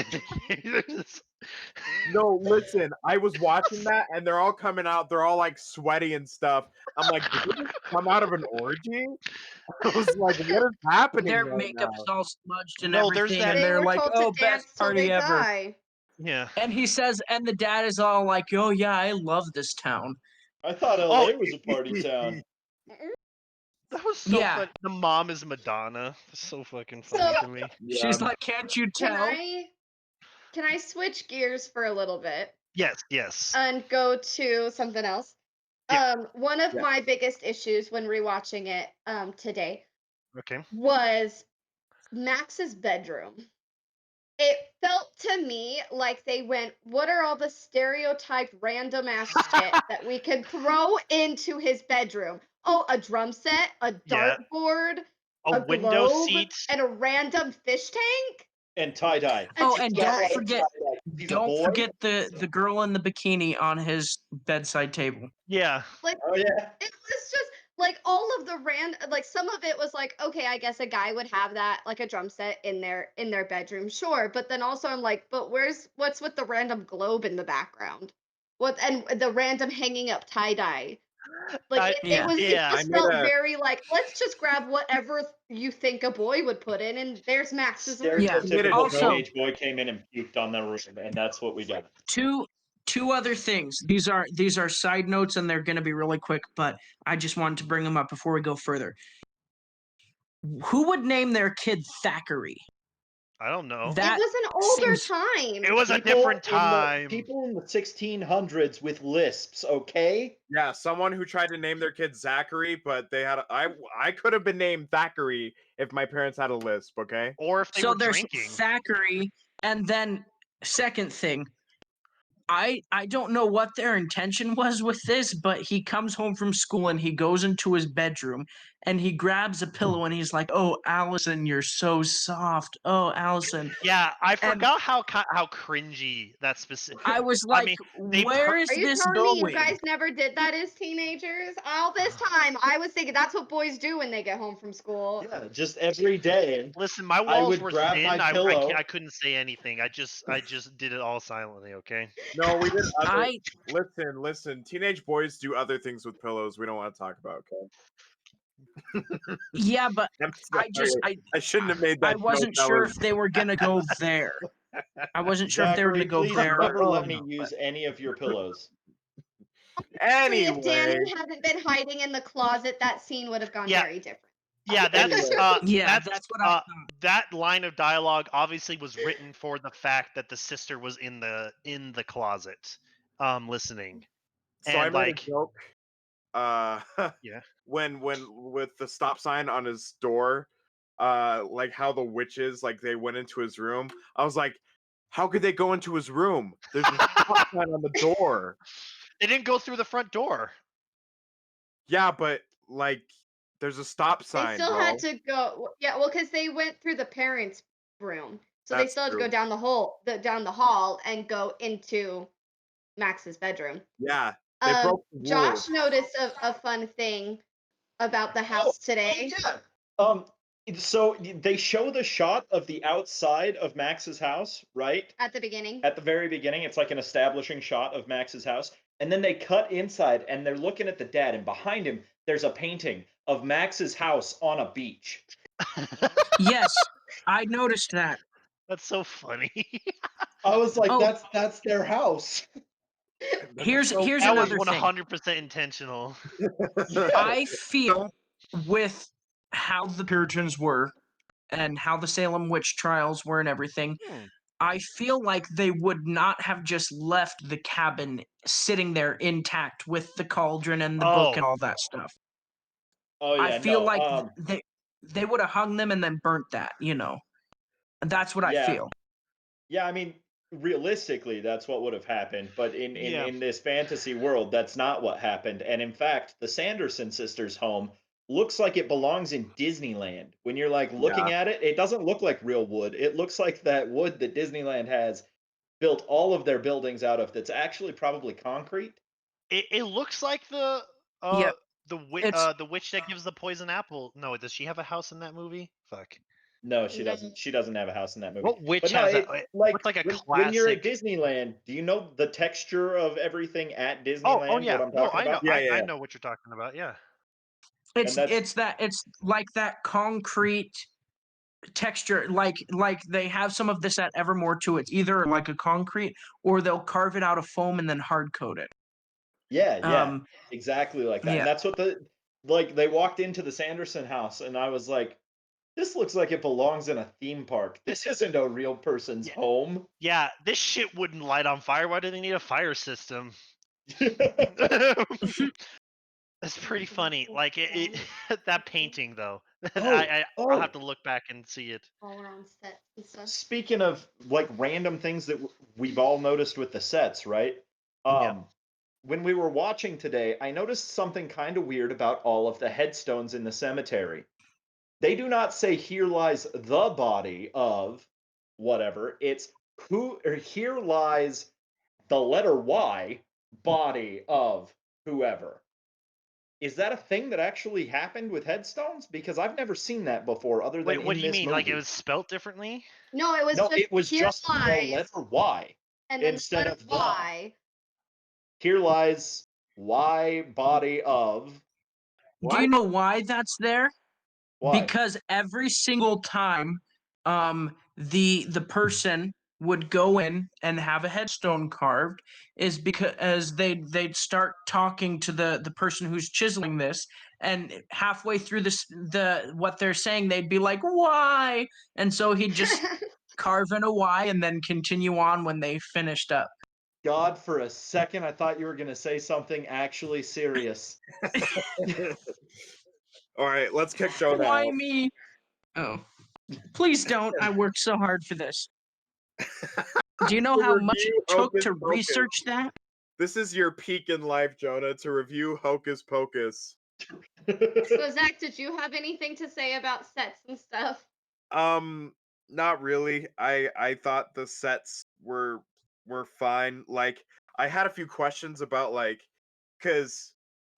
No, listen, I was watching that and they're all coming out, they're all like sweaty and stuff. I'm like, did they just come out of an orgy? I was like, what is happening Their right makeup's now? all smudged and No, there's everything, that- and They they're were like, told "Oh, to dance best till party they ever." die. yeah. And he says, and the dad is all like, "Oh yeah, I love this town." I thought LA was a party town. That was so Yeah. fun. The mom is Madonna. It's so fucking funny So- to me. She's like, "Can't you tell?" Can I switch gears for a little bit Yes. and go to something else? Yeah. One of Yeah. my biggest issues when rewatching it today Okay. was Max's bedroom. It felt to me like they went, what are all the stereotyped random ass shit that we can throw into his bedroom? Oh, a drum set, a Yeah. dartboard, A window globe, seat. and a random fish tank. And tie-dye. Oh, and tie-dye. don't forget the girl in the bikini on his bedside table. Yeah. Oh yeah. It was just like all of the like some of it was like, okay, I guess a guy would have that, like a drum set in their bedroom, sure. But then also I'm like, but what's with the random globe in the background? And the random hanging up tie-dye? Like Yeah. it I just made felt a- very like, let's just grab whatever you think a boy would put in, and there's Max's room. Yeah. Stereotypical Also- teenage boy came in and puked on the room, and that's what we got. Two other things. These are side notes, and they're going to be really quick, but I just wanted to bring them up before we go further. Who would name their kid Thackeray? I don't know. That it was an older seems- time. It was a different time. People in the 1600s with lisps, okay? Yeah, someone who tried to name their kid Zachary, but they had I could have been named Thackeray if my parents had a lisp, okay? Or if they so were there's drinking. Thackeray, and then second thing, I don't know what their intention was with this, but he comes home from school and he goes into his bedroom and he grabs a pillow and he's like, "Oh, Allison, you're so soft. Oh, Allison." Yeah, I forgot how cringy that specific. I was I like, mean, "Where is Are you this telling me going?" you guys never did that as teenagers? All this time, I was thinking that's what boys do when they get home from school. Yeah, just every day. Listen, my I walls would were grab thin. my pillow. I couldn't say anything. I just did it all silently. Okay. No, we did other I listen. Teenage boys do other things with pillows we don't want to talk about, okay? yeah, but I'm I just sorry. I shouldn't have made that I joke. wasn't That sure was- if they were gonna go there. I wasn't sure if they were Zachary, gonna go please there. never or let me not, use any of your pillows. Honestly, Anyway, if Danny hadn't been hiding in the closet, that scene would have gone Yeah. very different. Yeah, that's Yeah, that's what I thought. that line of dialogue obviously was written for the fact that the sister was in the closet, listening. so I And made like, a joke. Yeah. When with the stop sign on his door, like how the witches like they went into his room. I was like, how could they go into his room? There's a stop sign on the door. they didn't go through the front door. Yeah, but like there's a stop sign. They still bro. had to go. Yeah, well, because they went through the parents' room, so they That's still had to true. go down down the hall and go into Max's bedroom. Yeah, they broke the Josh rules. noticed a fun thing about the house today. Yeah. So they show the shot of the outside of Max's house, right? At the beginning. At the very beginning, it's like an establishing shot of Max's house. And then they cut inside and they're looking at the dad, and behind him, there's a painting of Max's house on a beach. Yes, I noticed that. That's so funny. I was like, Oh. that's their house. Here's that was another thing. 100% intentional. I feel with how the Puritans were and how the Salem witch trials were and everything, I feel like they would not have just left the cabin sitting there intact with the cauldron and the book and all that stuff. Oh yeah, I feel no, like they would have hung them and then burnt that, And that's what I Yeah. feel. Yeah, I mean, realistically, that's what would have happened. But in Yeah. this fantasy world, that's not what happened. And in fact, the Sanderson sisters' home looks like it belongs in Disneyland. When you're like looking Yeah. at it, it doesn't look like real wood. It looks like that wood that Disneyland has built all of their buildings out of that's actually probably concrete. It looks like Yep. It's the witch that gives the poison apple. No, does she have a house in that movie? Fuck. No, she No. doesn't. She doesn't have a house in that movie. What witch But no, has it that? It like looks like a when you're at classic. Disneyland, do you know the texture of everything at Oh Disneyland? yeah. What I'm No, talking I know. about? Yeah, I yeah. know what you're talking about. Yeah. And that's it's like that concrete texture, like they have some of this at Evermore too. It's either like a concrete or they'll carve it out of foam and then hard coat it. yeah, exactly like that. And Yeah. that's what they walked into the Sanderson house, and I was like, this looks like it belongs in a theme park. This isn't a real person's Yeah. home. Yeah. This shit wouldn't light on fire. Why do they need a fire system? That's pretty funny. Like that painting though. I'll have to look back and see it. While we're on sets and stuff. Speaking of like random things that we've all noticed with the sets, right? Yeah. When we were watching today, I noticed something kind of weird about all of the headstones in the cemetery. They do not say here lies the body of whatever. It's who or here lies the letter Y, body of whoever. Is that a thing that actually happened with headstones? Because I've never seen that before, other than Wait, what in do you this mean? Like it movie. was spelt differently? No, it was No, just it was here just the lies, letter Y and then instead the of the. Y. Here lies Y, body of. Do you What? know why that's there? Why? Because every single time the person would go in and have a headstone carved is because they'd start talking to the person who's chiseling this, and halfway through the what they're saying they'd be like, why? And so he'd just carve in a Y and then continue on when they finished up. God, for a second, I thought you were going to say something actually serious. All right, let's kick Jonah Why out. me? Oh, please don't. I worked so hard for this. Do you know To how much it review took Hocus to Pocus. research that? This is your peak in life, Jonah, to review Hocus Pocus. So Zach, did you have anything to say about sets and stuff? Not really. I thought the sets were fine. Like I had a few questions about like cuz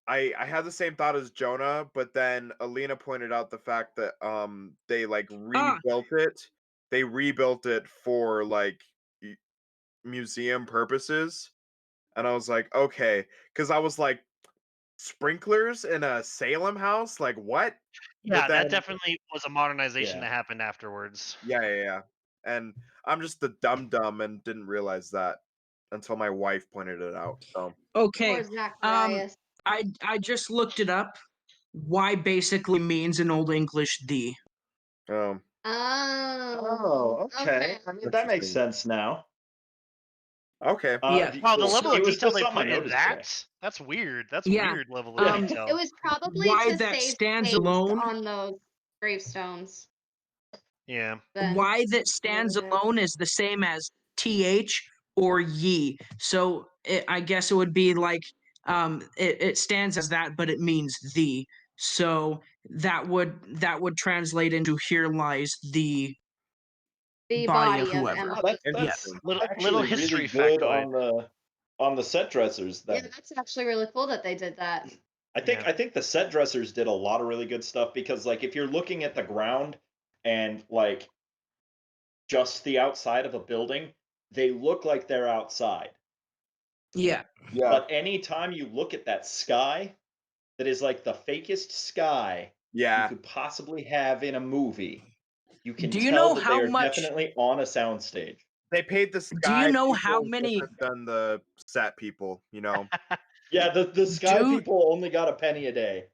I had the same thought as Jonah, but then Alina pointed out the fact that they like Ah, rebuilt it. They rebuilt it for like museum purposes. And I was like, okay, cuz I was like sprinklers in a Salem house? Like what? But Yeah, that then definitely was a modernization Yeah. that happened afterwards. yeah. And I'm just the dumb and didn't realize that until my wife pointed it out. So okay. Or Zacharias? I just looked it up. Why basically means in Old English the. um Oh. Okay. I mean, that makes Interesting. sense now. okay. Yeah. Wow, the Cool. level of It was detail just they something I put in noticed today. that's weird. That's Yeah, weird level of Yeah. It detail. was probably why to that save stands space alone. on those gravestones. Yeah. Then. Why that stands alone is the same as th or ye. So I guess it would be like it stands as that, but it means the. So that would translate into here lies the The body of body of whoever. Emma. Oh, that's Interesting. Little actually history really good factoid. on the set dressers. Yeah, Then that's actually really cool that they did that. Yeah. I think the set dressers did a lot of really good stuff because like if you're looking at the ground and like just the outside of a building, they look like they're outside. Yeah. Yeah. But anytime you look at that sky, that is like the fakest sky you Yeah. could possibly have in a movie, you can Do you tell know that how they are much? definitely on a soundstage. They paid the Do you sky know people how many? different than the set people, you know. Yeah, the sky Do people only got a penny a day.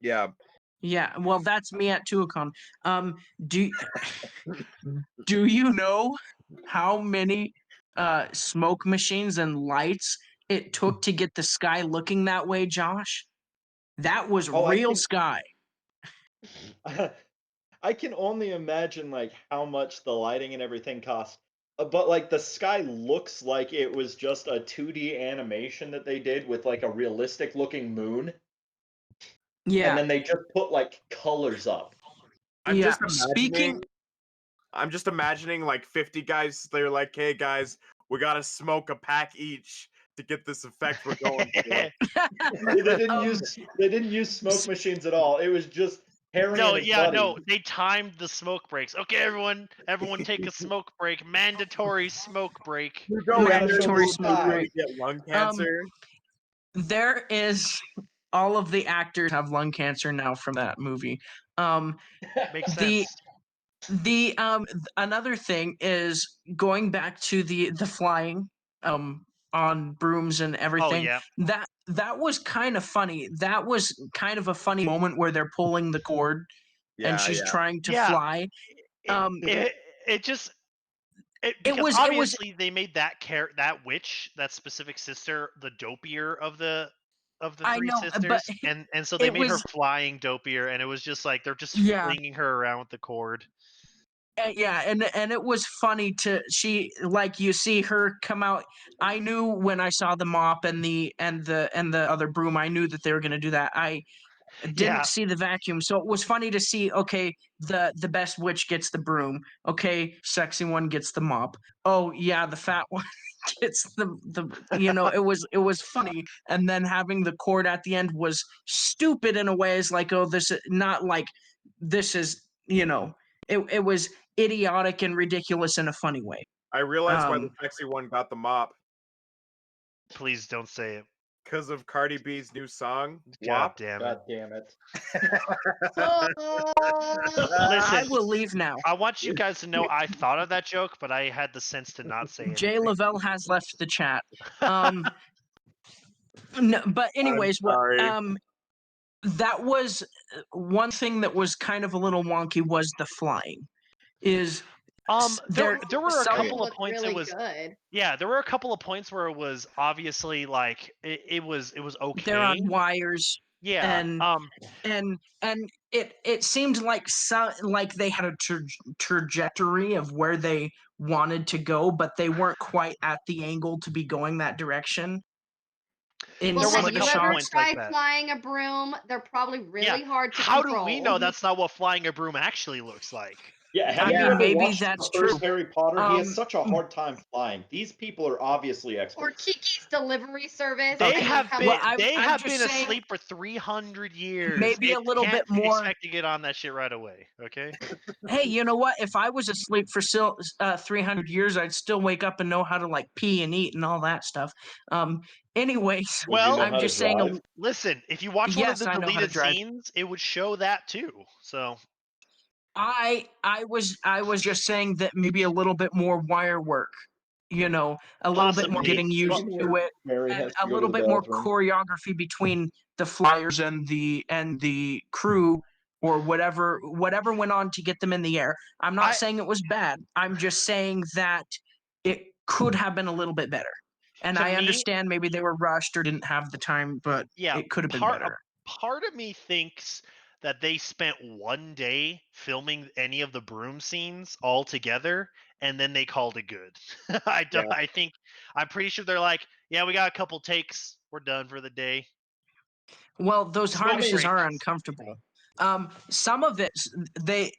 Yeah. Yeah, well, that's me at Tuacon. Do do you know how many smoke machines and lights it took to get the sky looking that way, Josh? That was Oh, real sky. I can only imagine like how much the lighting and everything cost. But like the sky looks like it was just a 2D animation that they did with like a realistic looking moon. Yeah. and then they just put like colors up. I'm Yeah, just imagining. speaking- I'm just imagining like 50 guys. They're like, "Hey guys, we gotta smoke a pack each to get this effect we're going for." They didn't use smoke machines at all. It was just Harry and his buddy. No, they timed the smoke breaks. Okay, everyone take a smoke break. Mandatory smoke break. You go in there, Mandatory you smoke break. get lung cancer. There is all of the actors have lung cancer now from that movie. Makes the sense. the another thing is going back to the flying on brooms and everything. yeah. That was kind of funny. That was kind of a funny moment where they're pulling the cord and she's trying to fly. It just because was- obviously they made that witch, that specific sister, the dopier of the I three know, but sisters, and so they it made her was- flying dopier, and it was just like they're just Yeah. flinging her around with the cord. Yeah, and it was funny to you see her come out. I knew when I saw the mop and the other broom, I knew that they were going to do that. I didn't see the vacuum, so it was funny to see. Okay, the best witch gets the broom. Okay, sexy one gets the mop. Oh yeah, the fat one gets the it was funny. And then having the cord at the end was stupid in a way. It's like, oh, this is not like this is it was idiotic and ridiculous in a funny way. I realized why the sexy one got the mop. Please don't say it. Because of Cardi B's new song. God WAP. damn it. God damn it. I will leave now. I want you guys to know I thought of that joke, but I had the sense to not say anything. Jay Lavelle has left the chat. No, but anyways, that was one thing that was kind of a little wonky was the flying. There were a couple of points really it was good. Yeah, there were a couple of points where it was obviously like it was okay. They're on wires. Yeah. And it seemed like like they had a trajectory of where they wanted to go, but they weren't quite at the angle to be going that direction. Well, There was have a you couple ever points tried like that. flying a broom? They're probably really hard to How control. do we know that's not what flying a broom actually looks like? Yeah, have you ever watched the first Harry Potter? He has such a hard time flying. These people are obviously experts. Or Kiki's Delivery Service. They have been I'm been saying, asleep for 300 years. Maybe a little bit more. Expect to get on that shit right away. Okay. Hey, you know what? If I was asleep for 300 years, I'd still wake up and know how to like pee and eat and all that stuff. Anyways, Well, I'm just saying. Listen, if you watch one of the deleted scenes, it would show that too. So. I was just saying that maybe a little bit more wire work, a little bit more getting used to it, and a little bit more choreography between the flyers and the crew or whatever went on to get them in the air. I'm not saying it was bad. I'm just saying that it could have been a little bit better. And I understand maybe they were rushed or didn't have the time, but it could have been better. Part of me thinks that they spent one day filming any of the broom scenes all together, and then they called it good. I'm pretty sure they're like, yeah, we got a couple takes, we're done for the day. Well, those harnesses are uncomfortable. Some of it,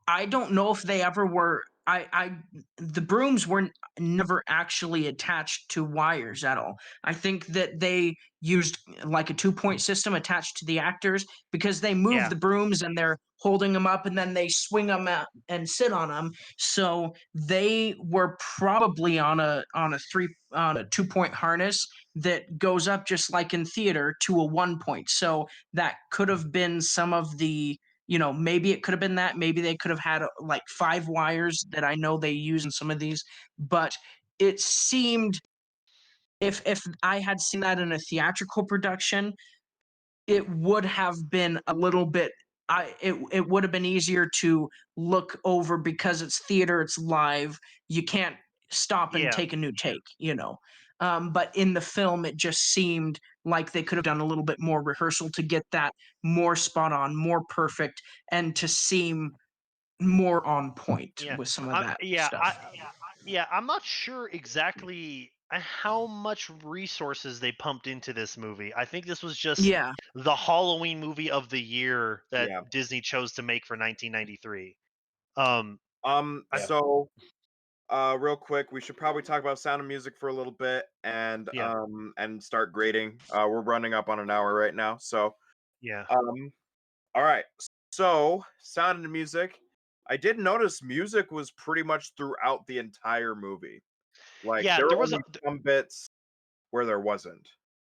I don't know if they ever were. The brooms were never actually attached to wires at all. I think that they used like a 2-point system attached to the actors because they move the brooms and they're holding them up and then they swing them out and sit on them. So they were probably on a 2-point harness that goes up just like in theater to a 1-point. So that could have been some of the. Maybe it could have been that. Maybe they could have had like 5 wires that I know they use in some of these. But it seemed, if I had seen that in a theatrical production, it would have been a little bit. It would have been easier to look over because it's theater, it's live. You can't stop and take a new take. But in the film, it just seemed like they could have done a little bit more rehearsal to get that more spot on, more perfect, and to seem more on point with some of that stuff. I'm not sure exactly how much resources they pumped into this movie. I think this was just Yeah. the Halloween movie of the year that Yeah. Disney chose to make for 1993. I- So real quick, we should probably talk about Sound of Music for a little bit and Yeah. start grading. We're running up on an hour right now. So Yeah. all right. So Sound of Music. I did notice music was pretty much throughout the entire movie. Like Yeah, there there were was a only some bits where there wasn't.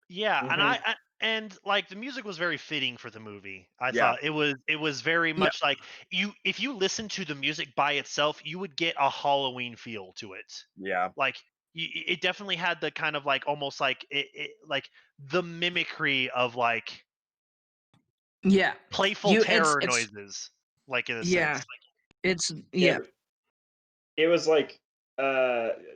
yeah, and Mhm. and like the music was very fitting for the movie. I Yeah. thought it was very Yeah. much like if you listen to the music by itself, you would get a Halloween feel to it. Yeah. Like it definitely had the kind of like almost like like the mimicry of like Yeah. playful It's terror noises, like in a yeah. sense. It's Yeah, yeah. it was like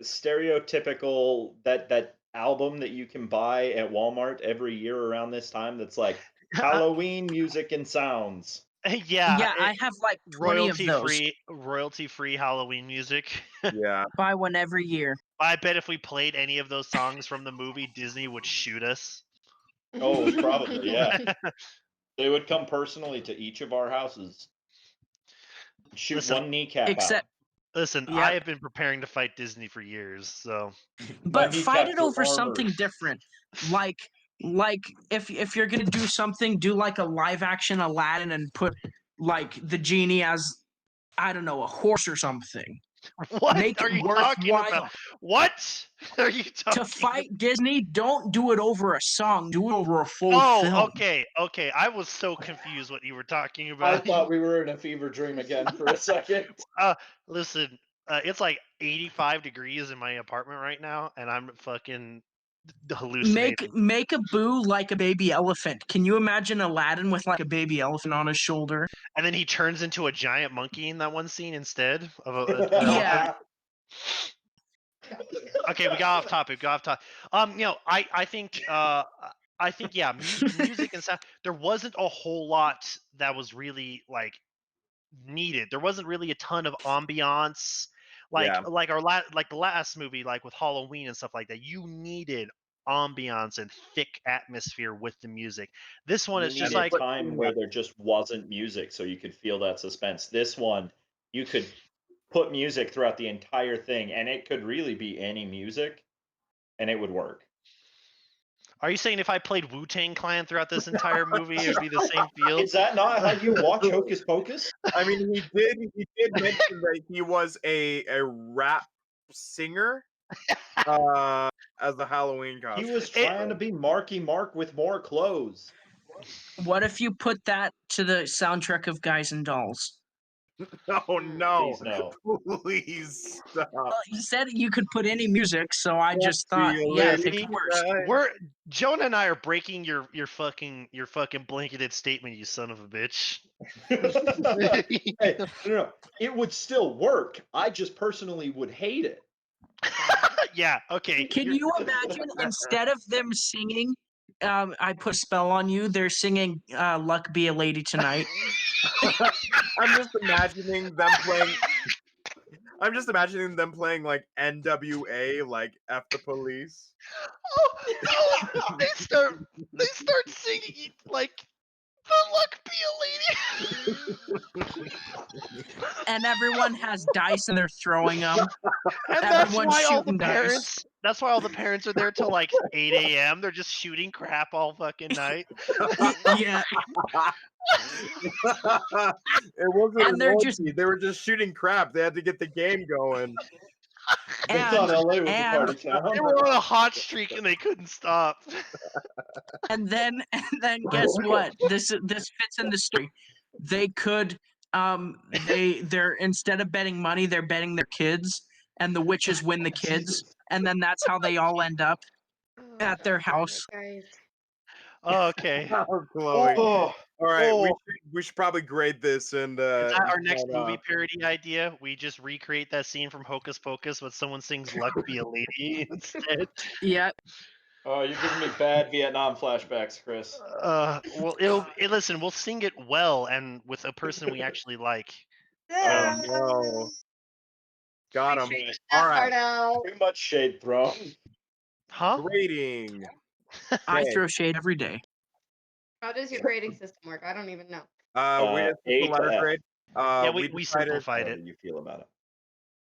stereotypical that album that you can buy at Walmart every year around this time. That's like Halloween music and sounds. Yeah, Yeah, I have like 20 of those. royalty free Halloween music. Yeah. Buy one every year. I bet if we played any of those songs from the movie, Disney would shoot us. Oh, probably, yeah. They would come personally to each of our houses, shoot Listen, one kneecap Except Listen, yeah. I have been preparing to fight Disney for years, so out. My But fight kneecaps it are over something armored. different. Like if you're gonna do something, do like a live action Aladdin and put like the genie as, I don't know, a horse or something. what Make are it you talking about? worthwhile. What are you To talking fight Disney, don't do it over a song. Do it over a full Oh, film. okay. I was so confused what you were talking I about. thought we were in a fever dream again for a second. Listen, it's like 85 degrees in my apartment right now, and I'm fucking hallucinating. Make a Boo like a baby elephant. Can you imagine Aladdin with like a baby elephant on his shoulder? And then he turns into a giant monkey in that one scene instead of Yeah. Okay, we got off topic. I think yeah, music and sound. There wasn't a whole lot that was really like needed. There wasn't really a ton of ambiance, Yeah. like the last movie, like with Halloween and stuff like that. You needed ambiance and thick atmosphere with the music. This one You is just needed like time where there just wasn't music, so you could feel that suspense. This one, you could put music throughout the entire thing, and it could really be any music, and it would work. Are you saying if I played Wu-Tang Clan throughout this entire movie, it would be the same feel? Is that not how you watch Hocus Pocus? I mean, he did mention that he was a rap singer as the Halloween He costume. was trying to be Marky Mark with more clothes. What if you put that to the soundtrack of Guys and Dolls? Oh no. Please no. Please stop. Well, you said you could put any music, so I just thought, Be a yeah, lady pick yours. tonight. Jonah and I are breaking your fucking blanketed statement, you son of a bitch. Hey, no. It would still work. I just personally would hate it. Yeah, okay. Can you imagine instead of them singing, I put a spell on you, they're singing Luck Be a Lady Tonight? I'm just imagining them playing. I'm just imagining them playing like NWA, like F the Police. Oh, they start singing like the Luck Be a Lady. And everyone has dice and they're throwing them. And that's Everyone's why all the shooting dice. parents that's why all the parents are there till like 8 a.m. They're just shooting crap all fucking night. Yeah, It wasn't And an they're just- orgy. They were just shooting crap. They had to get the game going. They thought LA was a and- party town. They were on a hot streak and they couldn't stop. and then guess what? This fits in the story. They could they're instead of betting money, they're betting their kids, and the witches win the kids, and then that's how they all end up at their house. Guys. Okay. Oh, Chloe. Oh, All right, Oh. we should probably grade this and Is that our next sign movie off. parody idea? We just recreate that scene from Hocus Pocus, but someone sings "Luck Be a Lady" instead. Yeah, oh, you're giving me bad Vietnam flashbacks, Chris. Well, listen, we'll sing it well and with a person we actually like. Oh no. Got him. That All right. part out. Too much shade thrown. Huh? Grading. I Okay. throw shade every day. How does your grading system work? I don't even know. We it's A the to letter F. grade. Yeah, We we decided. simplified However it. you feel about it.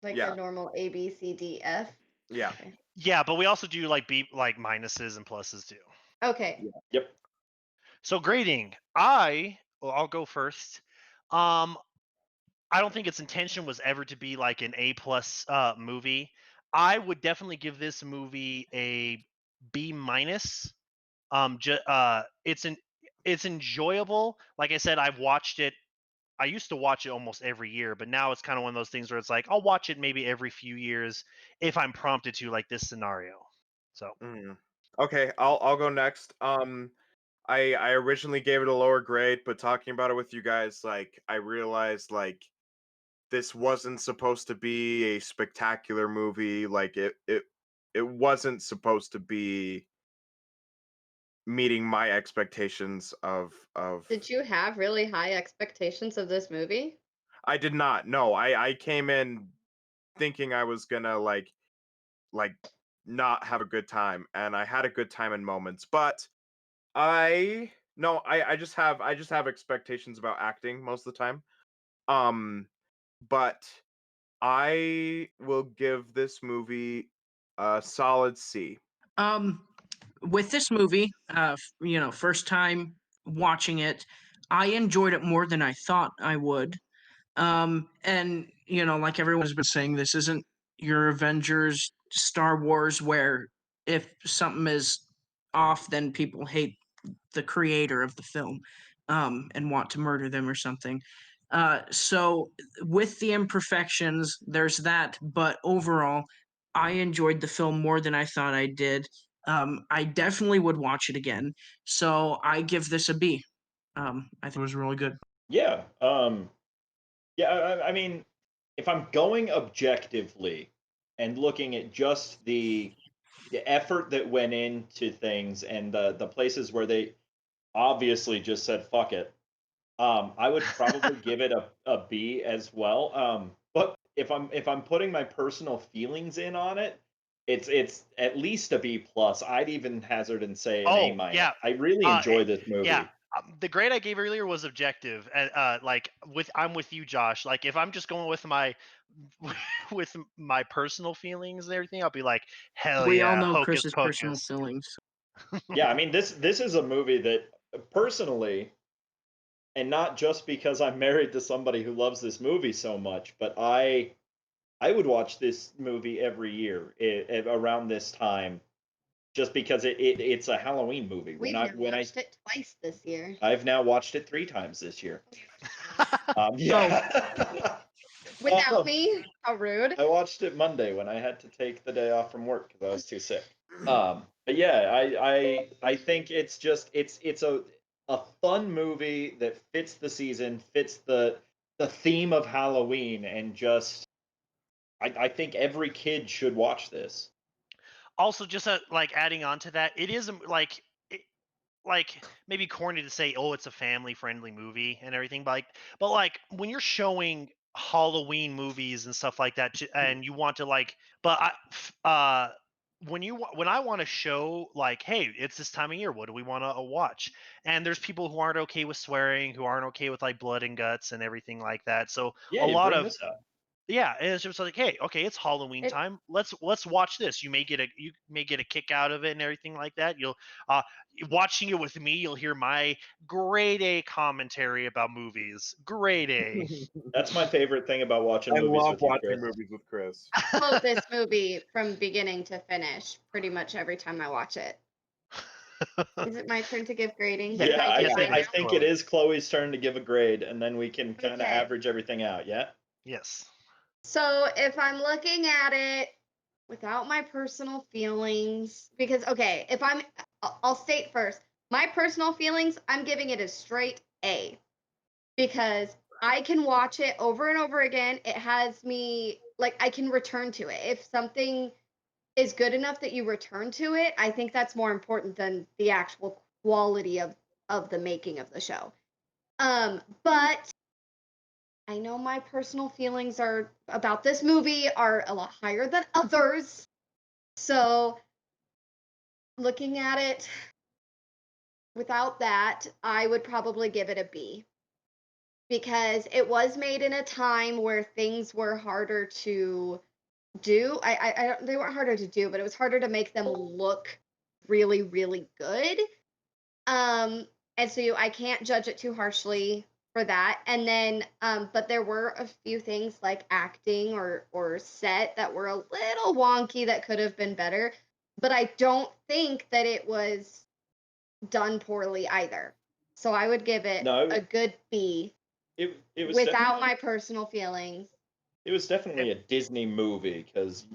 Like Yeah. the normal A, B, C, D, F. Yeah. Okay. Yeah, but we also do like minuses and pluses too. Okay. Yep. So grading, I'll go first. I don't think its intention was ever to be like an A plus movie. I would definitely give this movie a B minus. It's enjoyable. Like I said, I've watched it. I used to watch it almost every year, but now it's kind of one of those things where it's like I'll watch it maybe every few years if I'm prompted to, like this scenario. So Okay, I'll go next. I originally gave it a lower grade, but talking about it with you guys, like I realized like this wasn't supposed to be a spectacular movie. Like it wasn't supposed to be meeting my expectations of Did you have really high expectations of this movie? I did not. No, I came in thinking I was gonna like not have a good time, and I had a good time in moments, but I just have expectations about acting most of the time. Um but I will give this movie a solid C. With this movie, first time watching it, I enjoyed it more than I thought I would. And like everyone's been saying, this isn't your Avengers, Star Wars, where if something is off, then people hate the creator of the film, and want to murder them or something. So with the imperfections, there's that. But overall, I enjoyed the film more than I thought I did. I definitely would watch it again. So I give this a B. I think it was really good. Yeah. Yeah. I mean, if I'm going objectively and looking at just the effort that went into things and the places where they obviously just said fuck it, I would probably give it a B as well. But if I'm putting my personal feelings in on it, it's at least a B plus. I'd even hazard and say an A oh minus. yeah, I really enjoy this movie. yeah. The grade I gave earlier was objective, and like I'm with you, Josh. Like if I'm just going with my with my personal feelings and everything, I'll be like, hell We all yeah, know Hocus Chris's personal Pocus. feelings. Yeah, I mean this is a movie that personally, and not just because I'm married to somebody who loves this movie so much, but I would watch this movie every year around this time, just because it's a Halloween movie. We've now watched it twice this year. I've now watched it 3 times this year. Yeah. Without me? How rude. I watched it Monday when I had to take the day off from work because I was too sick. But yeah, I think it's just it's a fun movie that fits the season, fits the theme of Halloween, and just I think every kid should watch this. Also, just like adding on to that, it is like maybe corny to say, oh, it's a family friendly movie and everything, but like when you're showing Halloween movies and stuff like that, and you want to like, but when I want to show like, hey, it's this time of year, what do we want to watch? And there's people who aren't okay with swearing, who aren't okay with like blood and guts and everything like that. So Yeah, a you lot bring of this up. yeah, and it's just like, hey, okay, it's Halloween It- time. Let's watch this. You may get a kick out of it and everything like that. You'll watching it with me, you'll hear my grade A commentary about movies. Grade A. That's my favorite thing about watching I movies love with you, watching Chris. movies with Chris. Quote this movie from beginning to finish pretty much every time I watch it. Is it my turn to give grading? Yeah, Can I Yeah, do yes, mine I now? think it is Chloe's turn to give a grade, and then we can kind of Okay. average everything out. Yeah. Yes. So if I'm looking at it without my personal feelings, because okay, if I'll state first, my personal feelings, I'm giving it a straight A because I can watch it over and over again. It has me like I can return to it. If something is good enough that you return to it, I think that's more important than the actual quality of the making of the show. But I know my personal feelings are about this movie are a lot higher than others. So looking at it without that, I would probably give it a B. Because it was made in a time where things were harder to do. They weren't harder to do, but it was harder to make them look really, really good. And so I can't judge it too harshly for that. And then, but there were a few things like acting or set that were a little wonky that could have been better. But I don't think that it was done poorly either. So I would give it a good B. It was without my personal feelings. It was definitely a Disney movie because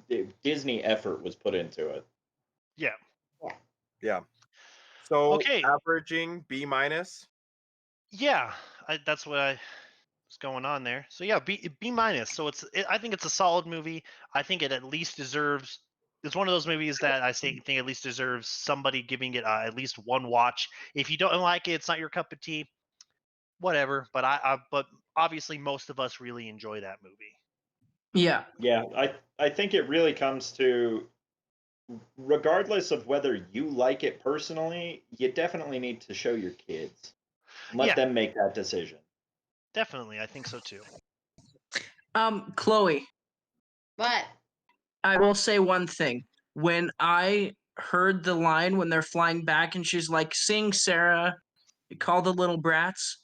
Disney effort was put into it. Yeah. Yeah. So Okay. averaging B minus. Yeah, that's what I was going on there. So yeah, B minus. So I think it's a solid movie. I think it at least deserves. It's one of those movies that I think at least deserves somebody giving it at least one watch. If you don't like it, it's not your cup of tea. Whatever. But but obviously most of us really enjoy that movie. Yeah. Yeah, I think it really comes to, regardless of whether you like it personally, you definitely need to show your kids. Let them make that decision. Definitely, I think so too. Chloe. What? I will say one thing. When I heard the line when they're flying back and she's like, "Sing, Sarah, call the little brats,"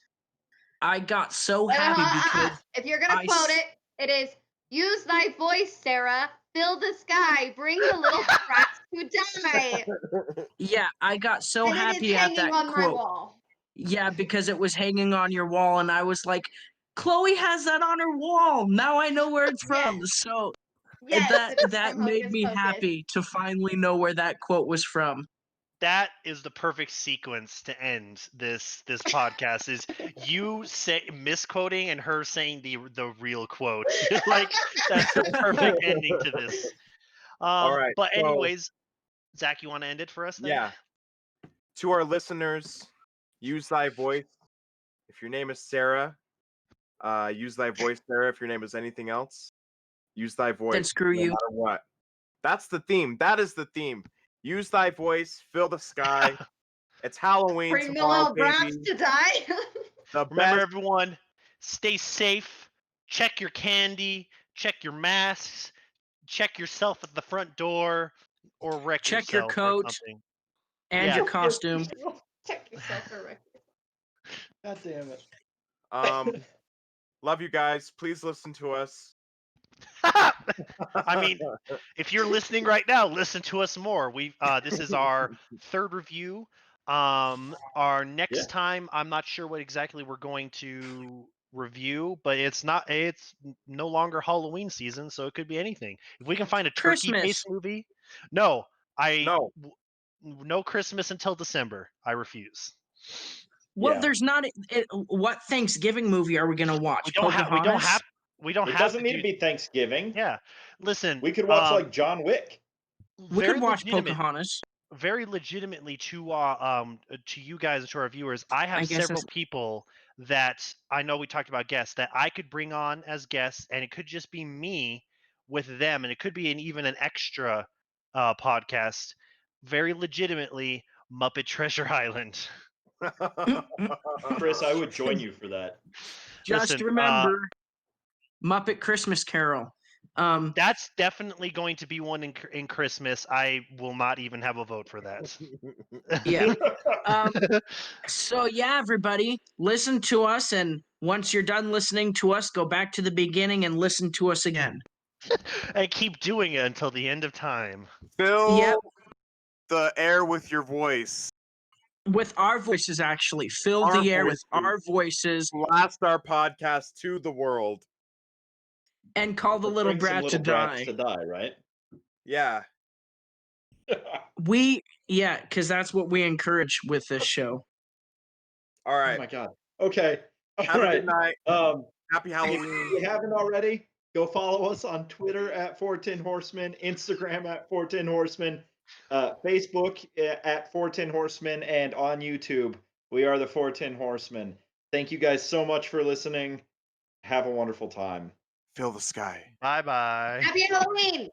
I got so happy because if you're gonna quote it, it is "Use thy voice, Sarah. Fill the sky. Bring the little brats to die." Yeah, I got so and happy at that on quote. My wall. Yeah, because it was hanging on your wall, and I was like, Chloe has that on her wall. Now I know where it's from. So that made me happy to finally know where that quote was from. That is the perfect sequence to end this podcast. Is you misquoting and her saying the real quote. Like that's the perfect ending to this. All right. But anyways, Zach, you want to end it for us then? Yeah. To our listeners, use thy voice. If your name is Sarah, use thy voice, Sarah. If your name is anything else, use thy voice. Then screw no you. matter what. That's the theme. That is the theme. Use thy voice, fill the sky. It's Halloween Bring tomorrow, the little baby. brats to die. Remember, everyone, stay safe. Check your candy. Check your masks. Check yourself at the front door, or wreck Check your yourself coat or something. and your costume. Check yourself or wreck yourself. God damn it. Love you guys. Please listen to us. I mean, if you're listening right now, listen to us more. This is our third review. Our next time, I'm not sure what exactly we're going to review, but it's no longer Halloween season, so it could be anything. If we can find a turkey-based movie, no Christmas until December. I refuse. Well, there's not. What Thanksgiving movie are we gonna watch? We don't have. It doesn't need to be Thanksgiving. Yeah, listen. We could watch like John Wick. We could watch Pocahontas. Very legitimately to you guys, to our viewers, I have several people that I know we talked about guests that I could bring on as guests, and it could just be me with them, and it could be even an extra podcast. Very legitimately, Muppet Treasure Island. Chris, I would join you for that. Just remember, Muppet Christmas Carol. That's definitely going to be one in Christmas. I will not even have a vote for that. Yeah. So yeah, everybody, listen to us, and once you're done listening to us, go back to the beginning and listen to us again. And keep doing it until the end of time. Fill the air with your voice. With our voices, actually. Fill the air with our voices. Blast our podcast to the world. And call the little brat to die. Right? Yeah. Because that's what we encourage with this show. All right. Oh my God. Okay. Have a good night. Happy Halloween. If you haven't already, go follow us on Twitter at 410 Horsemen, Instagram at 410 Horsemen, Facebook at 410 Horsemen, and on YouTube, we are the 410 Horsemen. Thank you guys so much for listening. Have a wonderful time. Fill the sky. Bye-bye. Happy Halloween.